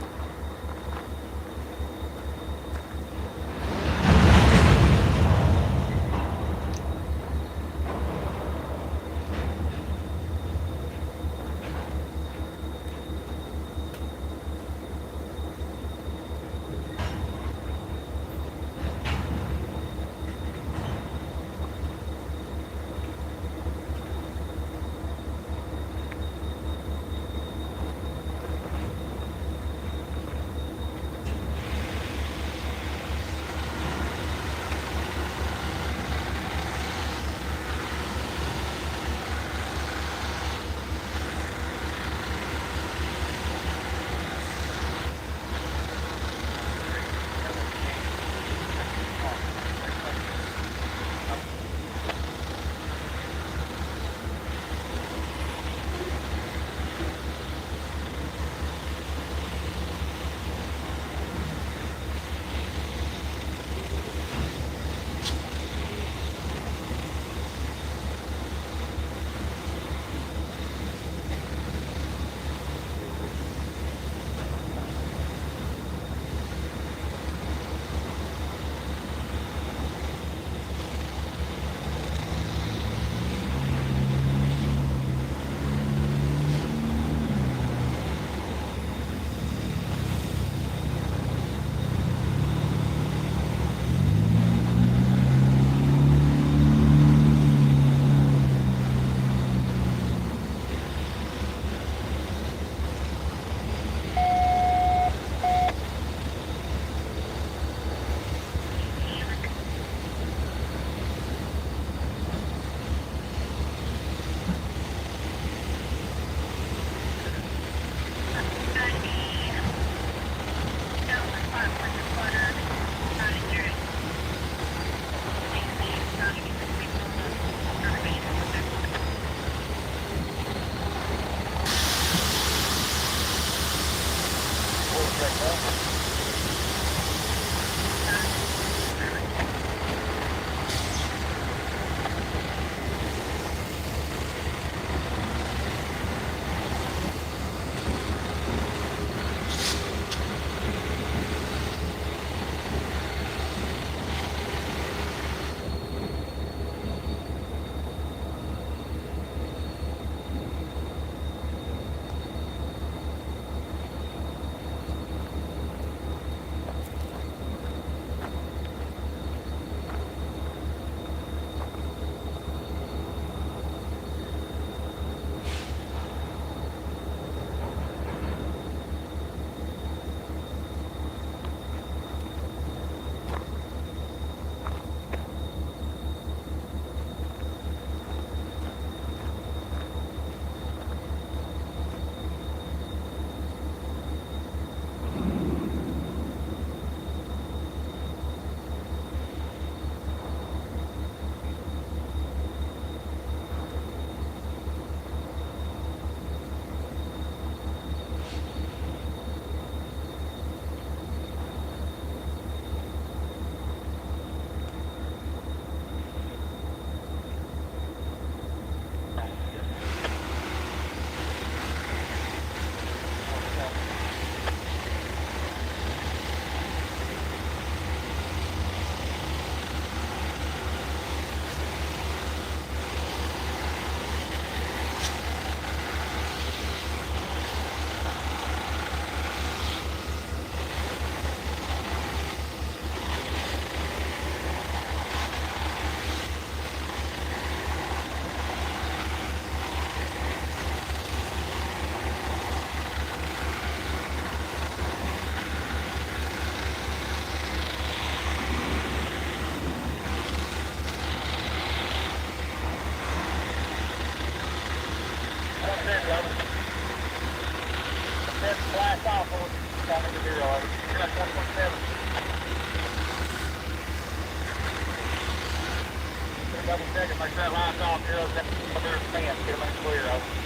double checking, make sure that line's off here, there's a fence, get them clear, over.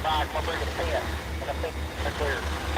Fine, I'll bring a pen, and I think they're clear.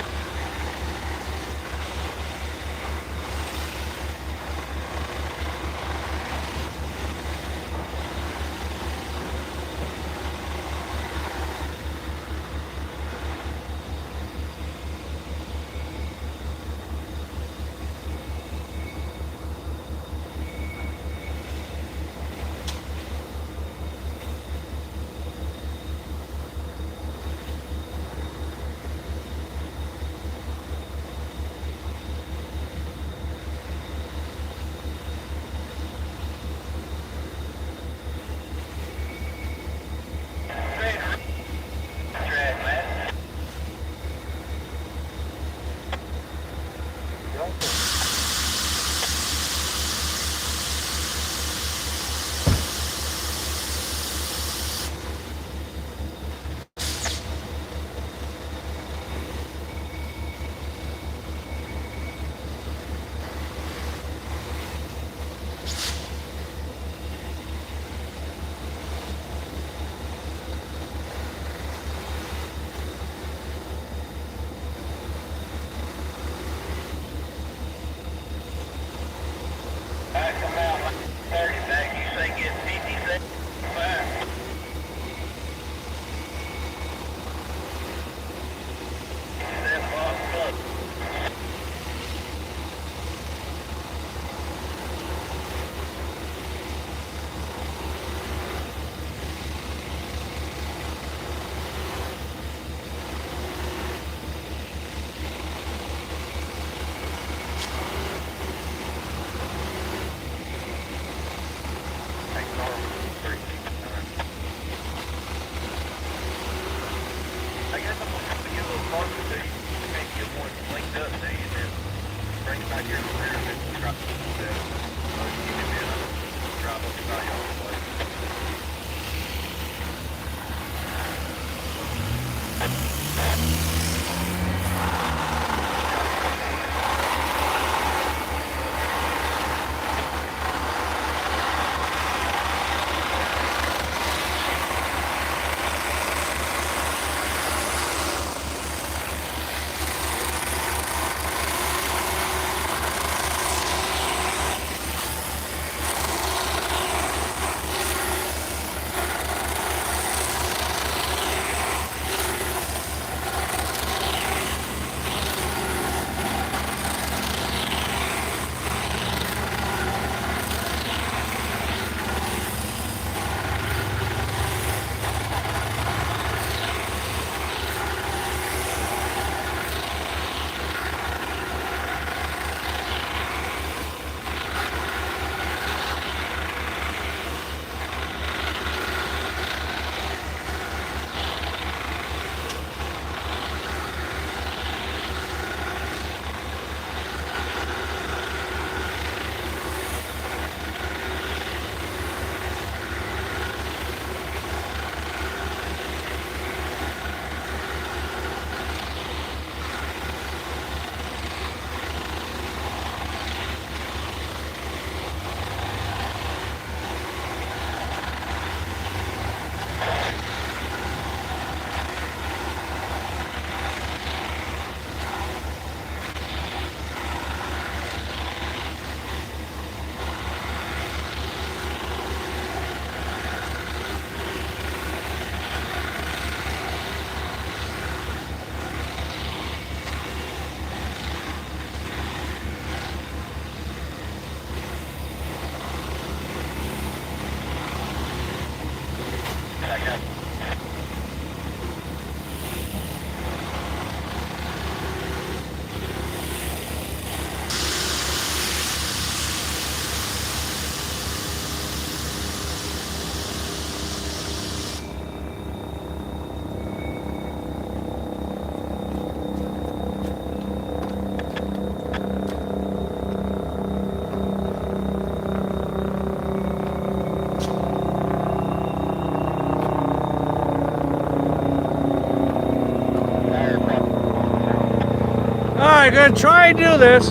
Alright, gonna try and do this.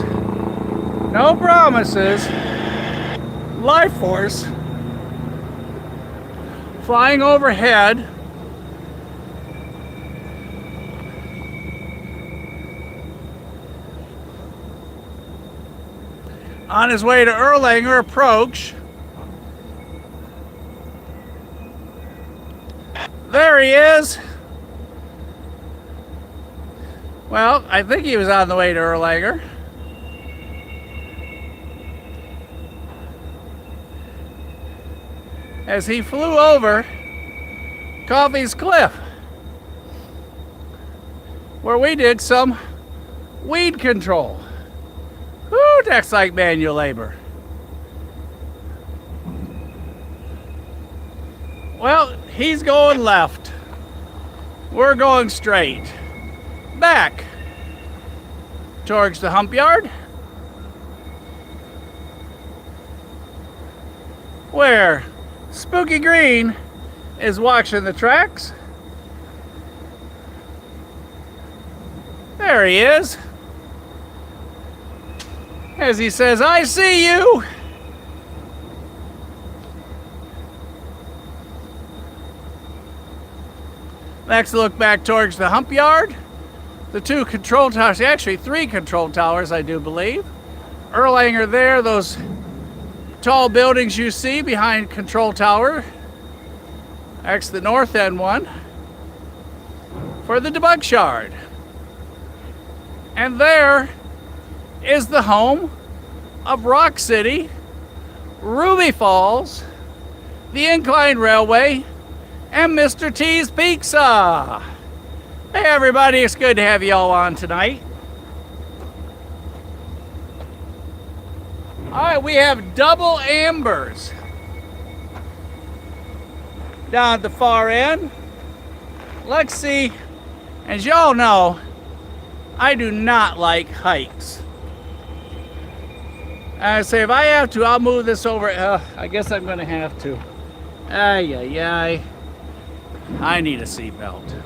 No promises. Life force. Flying overhead. On his way to Erlanger approach. There he is. Well, I think he was on the way to Erlanger. As he flew over Coffey's Cliff, where we did some weed control. Whew, that's like manual labor. Well, he's going left. We're going straight. Back towards the hump yard, where Spooky Green is watching the tracks. There he is. As he says, I see you. Next look back towards the hump yard. The two control towers, actually 3 control towers, I do believe. Erlanger there, those tall buildings you see behind control tower. That's the north end one for the debug yard. And there is the home of Rock City, Ruby Falls, the Incline Railway, and Mr. T's Pizza. Hey everybody, it's good to have you all on tonight. Alright, we have double ambers down at the far end. Let's see, as y'all know, I do not like hikes. I say if I have to, I'll move this over. I guess I'm gonna have to. Ay, ay, ay. I need a seatbelt.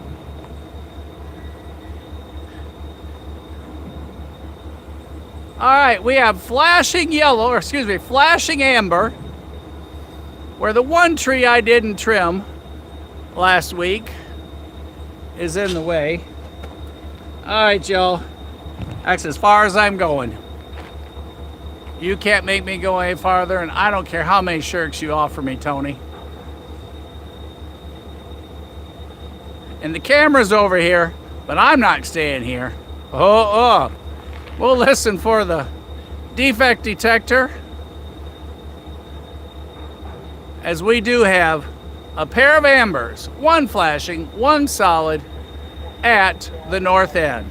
Alright, we have flashing yellow, or excuse me, flashing amber, where the one tree I didn't trim last week is in the way. Alright, y'all. That's as far as I'm going. You can't make me go any farther, and I don't care how many shirks you offer me, Tony. And the camera's over here, but I'm not staying here. Oh. We'll listen for the defect detector, as we do have a pair of ambers, one flashing, one solid, at the north end.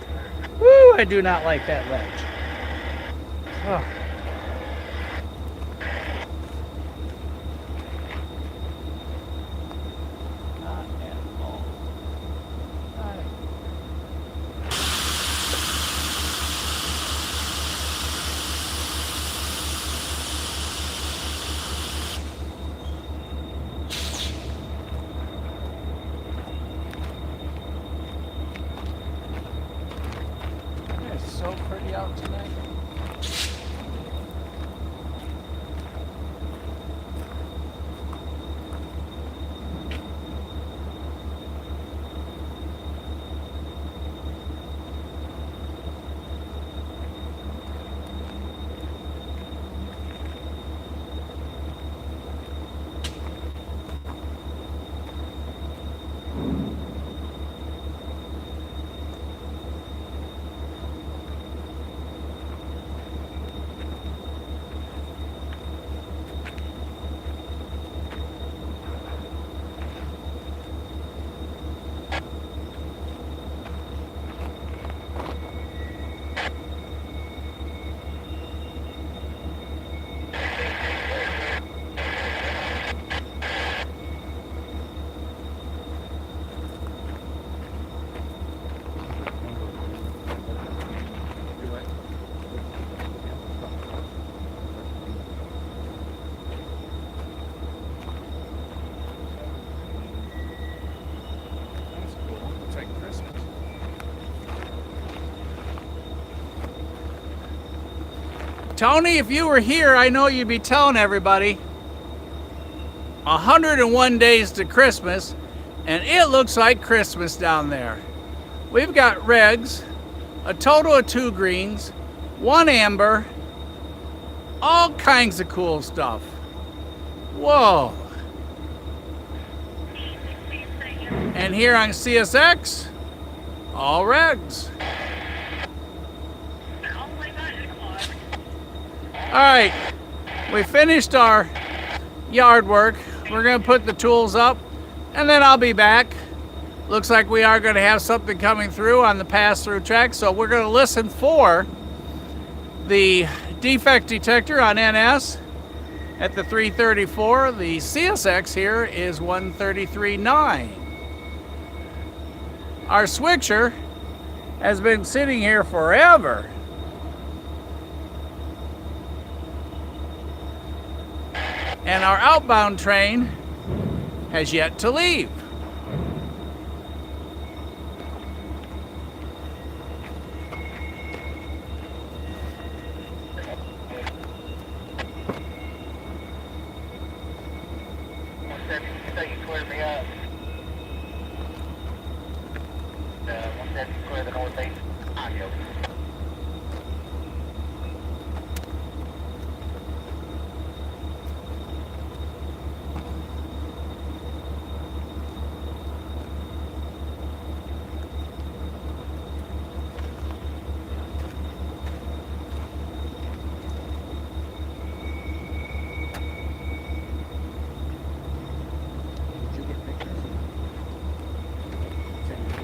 Woo, I do not like that ledge. Oh. Not at all. All right. It's so pretty out tonight. Tony, if you were here, I know you'd be telling everybody 101 days to Christmas, and it looks like Christmas down there. We've got regs, a total of 2 greens, 1 amber, all kinds of cool stuff. Whoa. And here on CSX, all regs. All right, we finished our yard work. We're gonna put the tools up and then I'll be back. Looks like we are gonna have something coming through on the pass-through track, so we're gonna listen for the defect detector on NS at the 334. The CSX here is 133.9. Our switcher has been sitting here forever. And our outbound train has yet to leave. You cleared me up. 170 clear the northeast. Audio. Did you get pictures? Send me.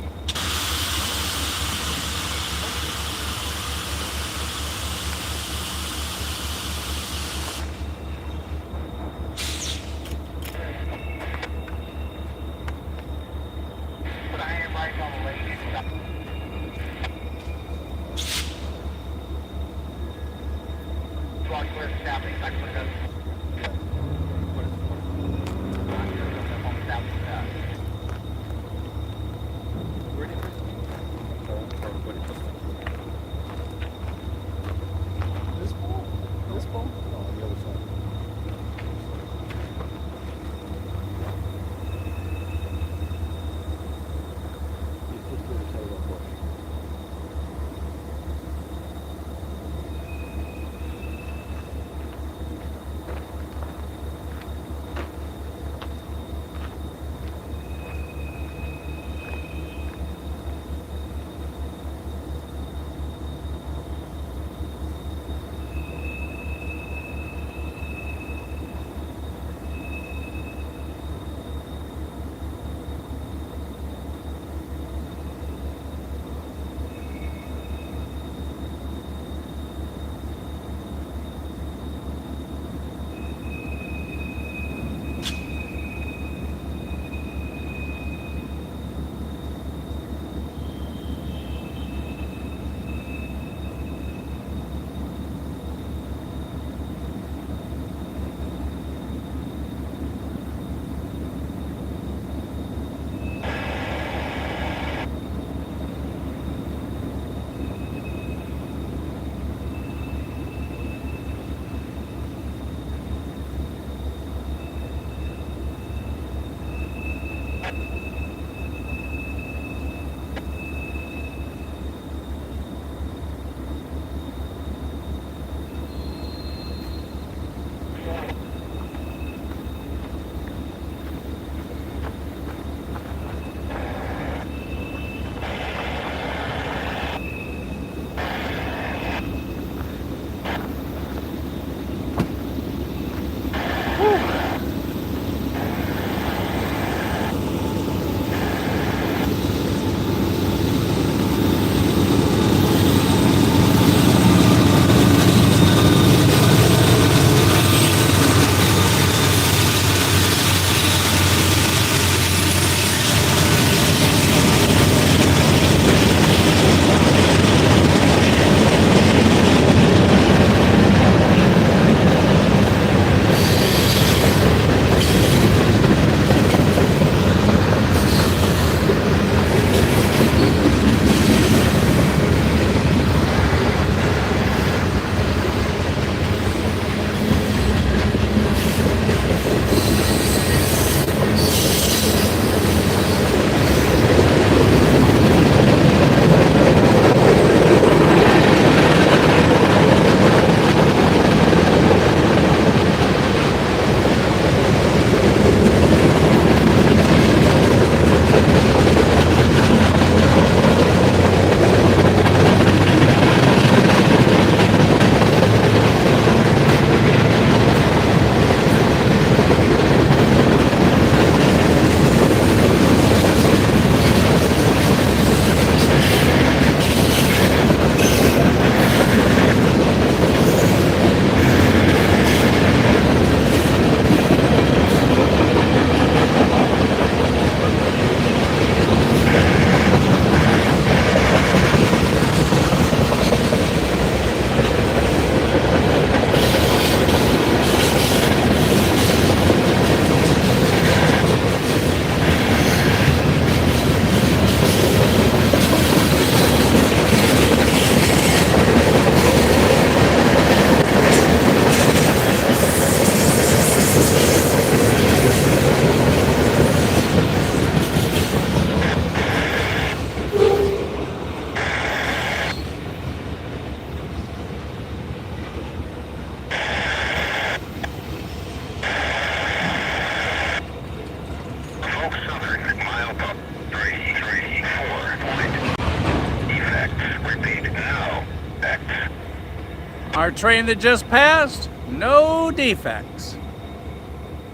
Our train that just passed, no defects.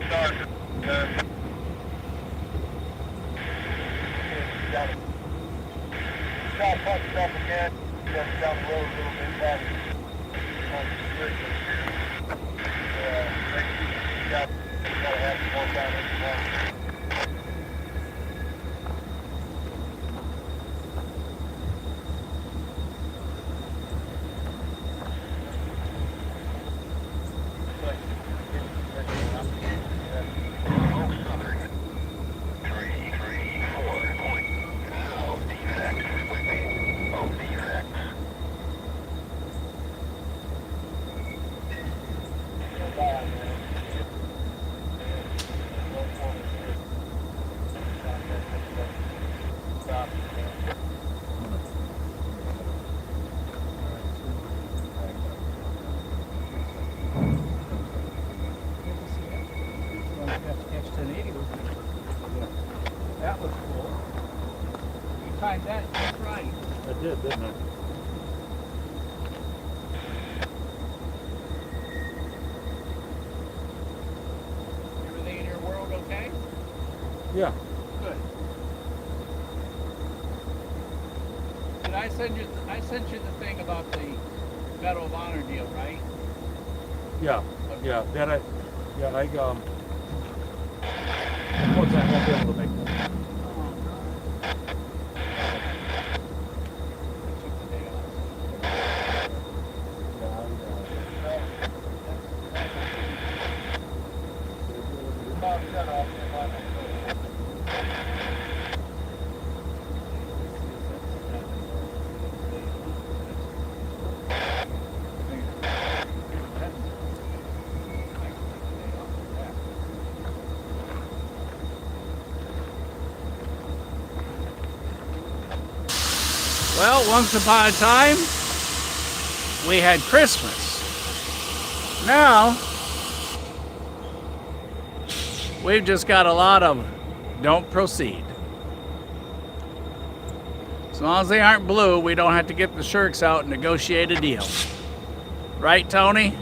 Sorry. Got punched up again. Just down the road a little bit back. On the street. Gotta have some more down in the NS1080 was, that was cool. You timed that just right. I did, didn't I? Everything in your world okay? Yeah. Good. Did I send you? I sent you the thing about the Medal of Honor deal, right? Yeah. Yeah. That I. Yeah. Unfortunately, I won't be able to make that. Well, once upon a time, we had Christmas. Now, we've just got a lot of don't proceed. As long as they aren't blue, we don't have to get the shirks out and negotiate a deal. Right, Tony?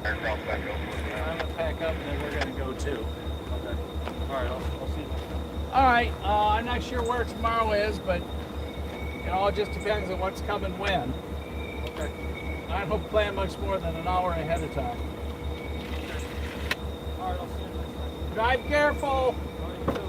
I'm gonna pack up and then we're gonna go too. Okay. All right. I'll see you. All right. I'm not sure where tomorrow is, but it all just depends on what's coming when. Okay. I don't plan much more than an hour ahead of time. All right. I'll see you next time. Drive careful. All right, you too.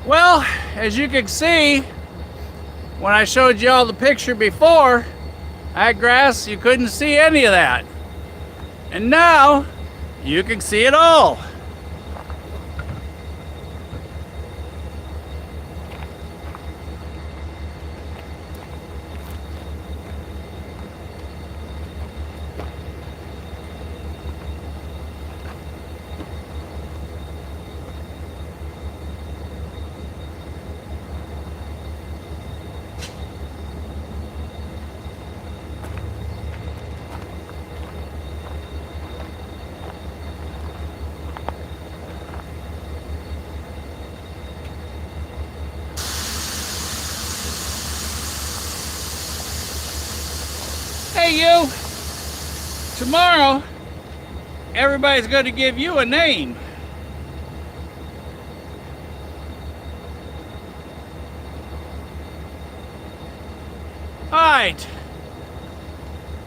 Well, as you can see, when I showed you all the picture before, that grass, you couldn't see any of that. And now, you can see it all. Hey you, tomorrow everybody's going to give you a name. Alright,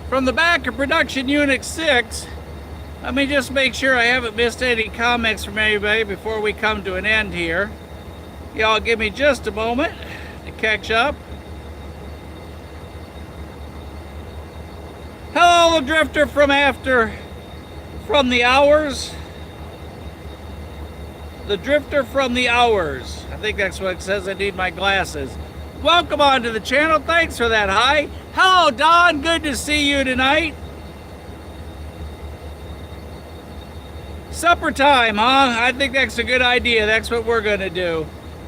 from the back of production unit 6, let me just make sure I haven't missed any comments from anybody before we come to an end here. Y'all give me just a moment to catch up. Hello, the drifter from the hours. The drifter from the hours. I think that's what it says. I need my glasses. Welcome on to the channel. Thanks for that. Hi. Hello, Don. Good to see you tonight. Supper time, huh? I think that's a good idea. That's what we're going to do.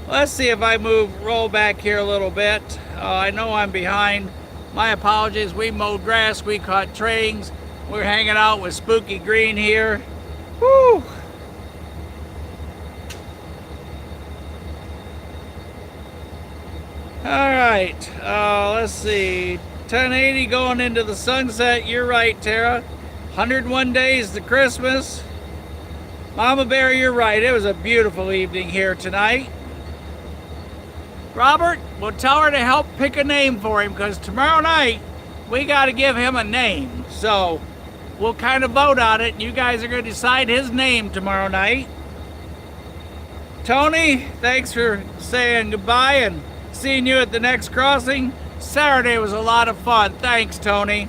Let's see if I roll back here a little bit. I know I'm behind. My apologies. We mowed grass, we caught trains. We're hanging out with Spooky Green here. Woo! Alright, let's see. 1080 going into the sunset. You're right, Tara. 101 days to Christmas. Mama Bear, you're right. It was a beautiful evening here tonight. Robert, we'll tell her to help pick a name for him, because tomorrow night we got to give him a name. So we'll kind of vote on it, and you guys are going to decide his name tomorrow night. Tony, thanks for saying goodbye and seeing you at the next crossing. Saturday was a lot of fun. Thanks, Tony.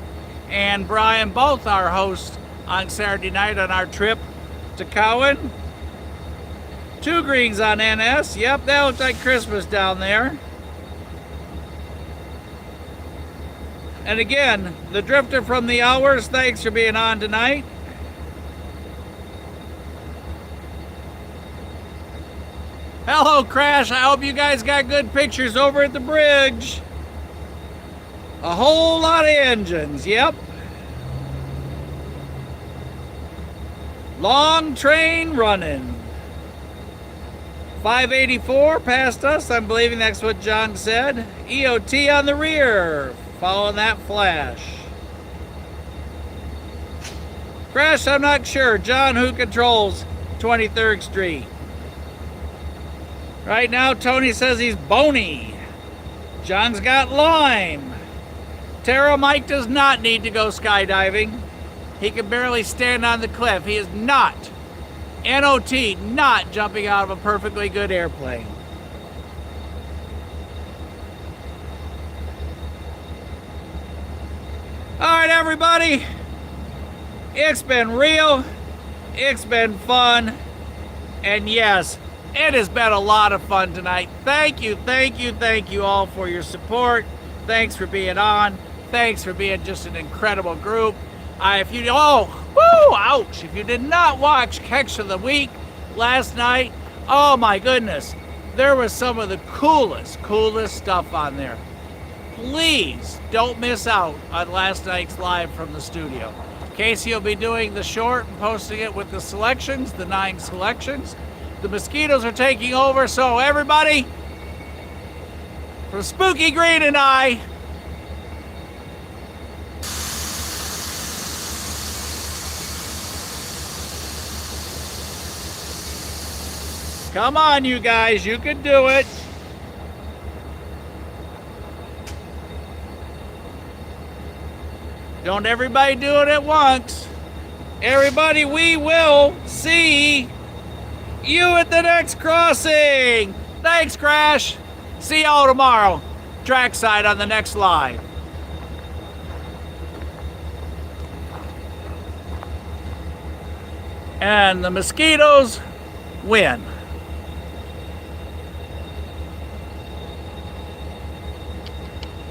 And Brian, both our hosts on Saturday night on our trip to Cowan. 2 greens on NS. Yep, that looks like Christmas down there. And again, the drifter from the hours, thanks for being on tonight. Hello, Crash. I hope you guys got good pictures over at the bridge. A whole lot of engines, yep. Long train running. 584 past us. I'm believing that's what John said. EOT on the rear. Following that flash. Crash, I'm not sure. John, who controls 23rd Street? Right now, Tony says he's bony. John's got lime. Tara, Mike does not need to go skydiving. He can barely stand on the cliff. He is not, NOT, not jumping out of a perfectly good airplane. All right, everybody. It's been real. It's been fun. And yes, it has been a lot of fun tonight. Thank you all for your support. Thanks for being on. Thanks for being just an incredible group. If you did not watch Catch of the Week last night, oh my goodness, there was some of the coolest stuff on there. Please don't miss out on last night's live from the studio. Casey will be doing the short and posting it with the selections, the 9 selections. The mosquitoes are taking over, so everybody, from Spooky Green and I, come on, you guys, you can do it. Don't everybody do it at once. Everybody, we will see you at the next crossing. Thanks, Crash. See y'all tomorrow. Trackside on the next live. And the mosquitoes win.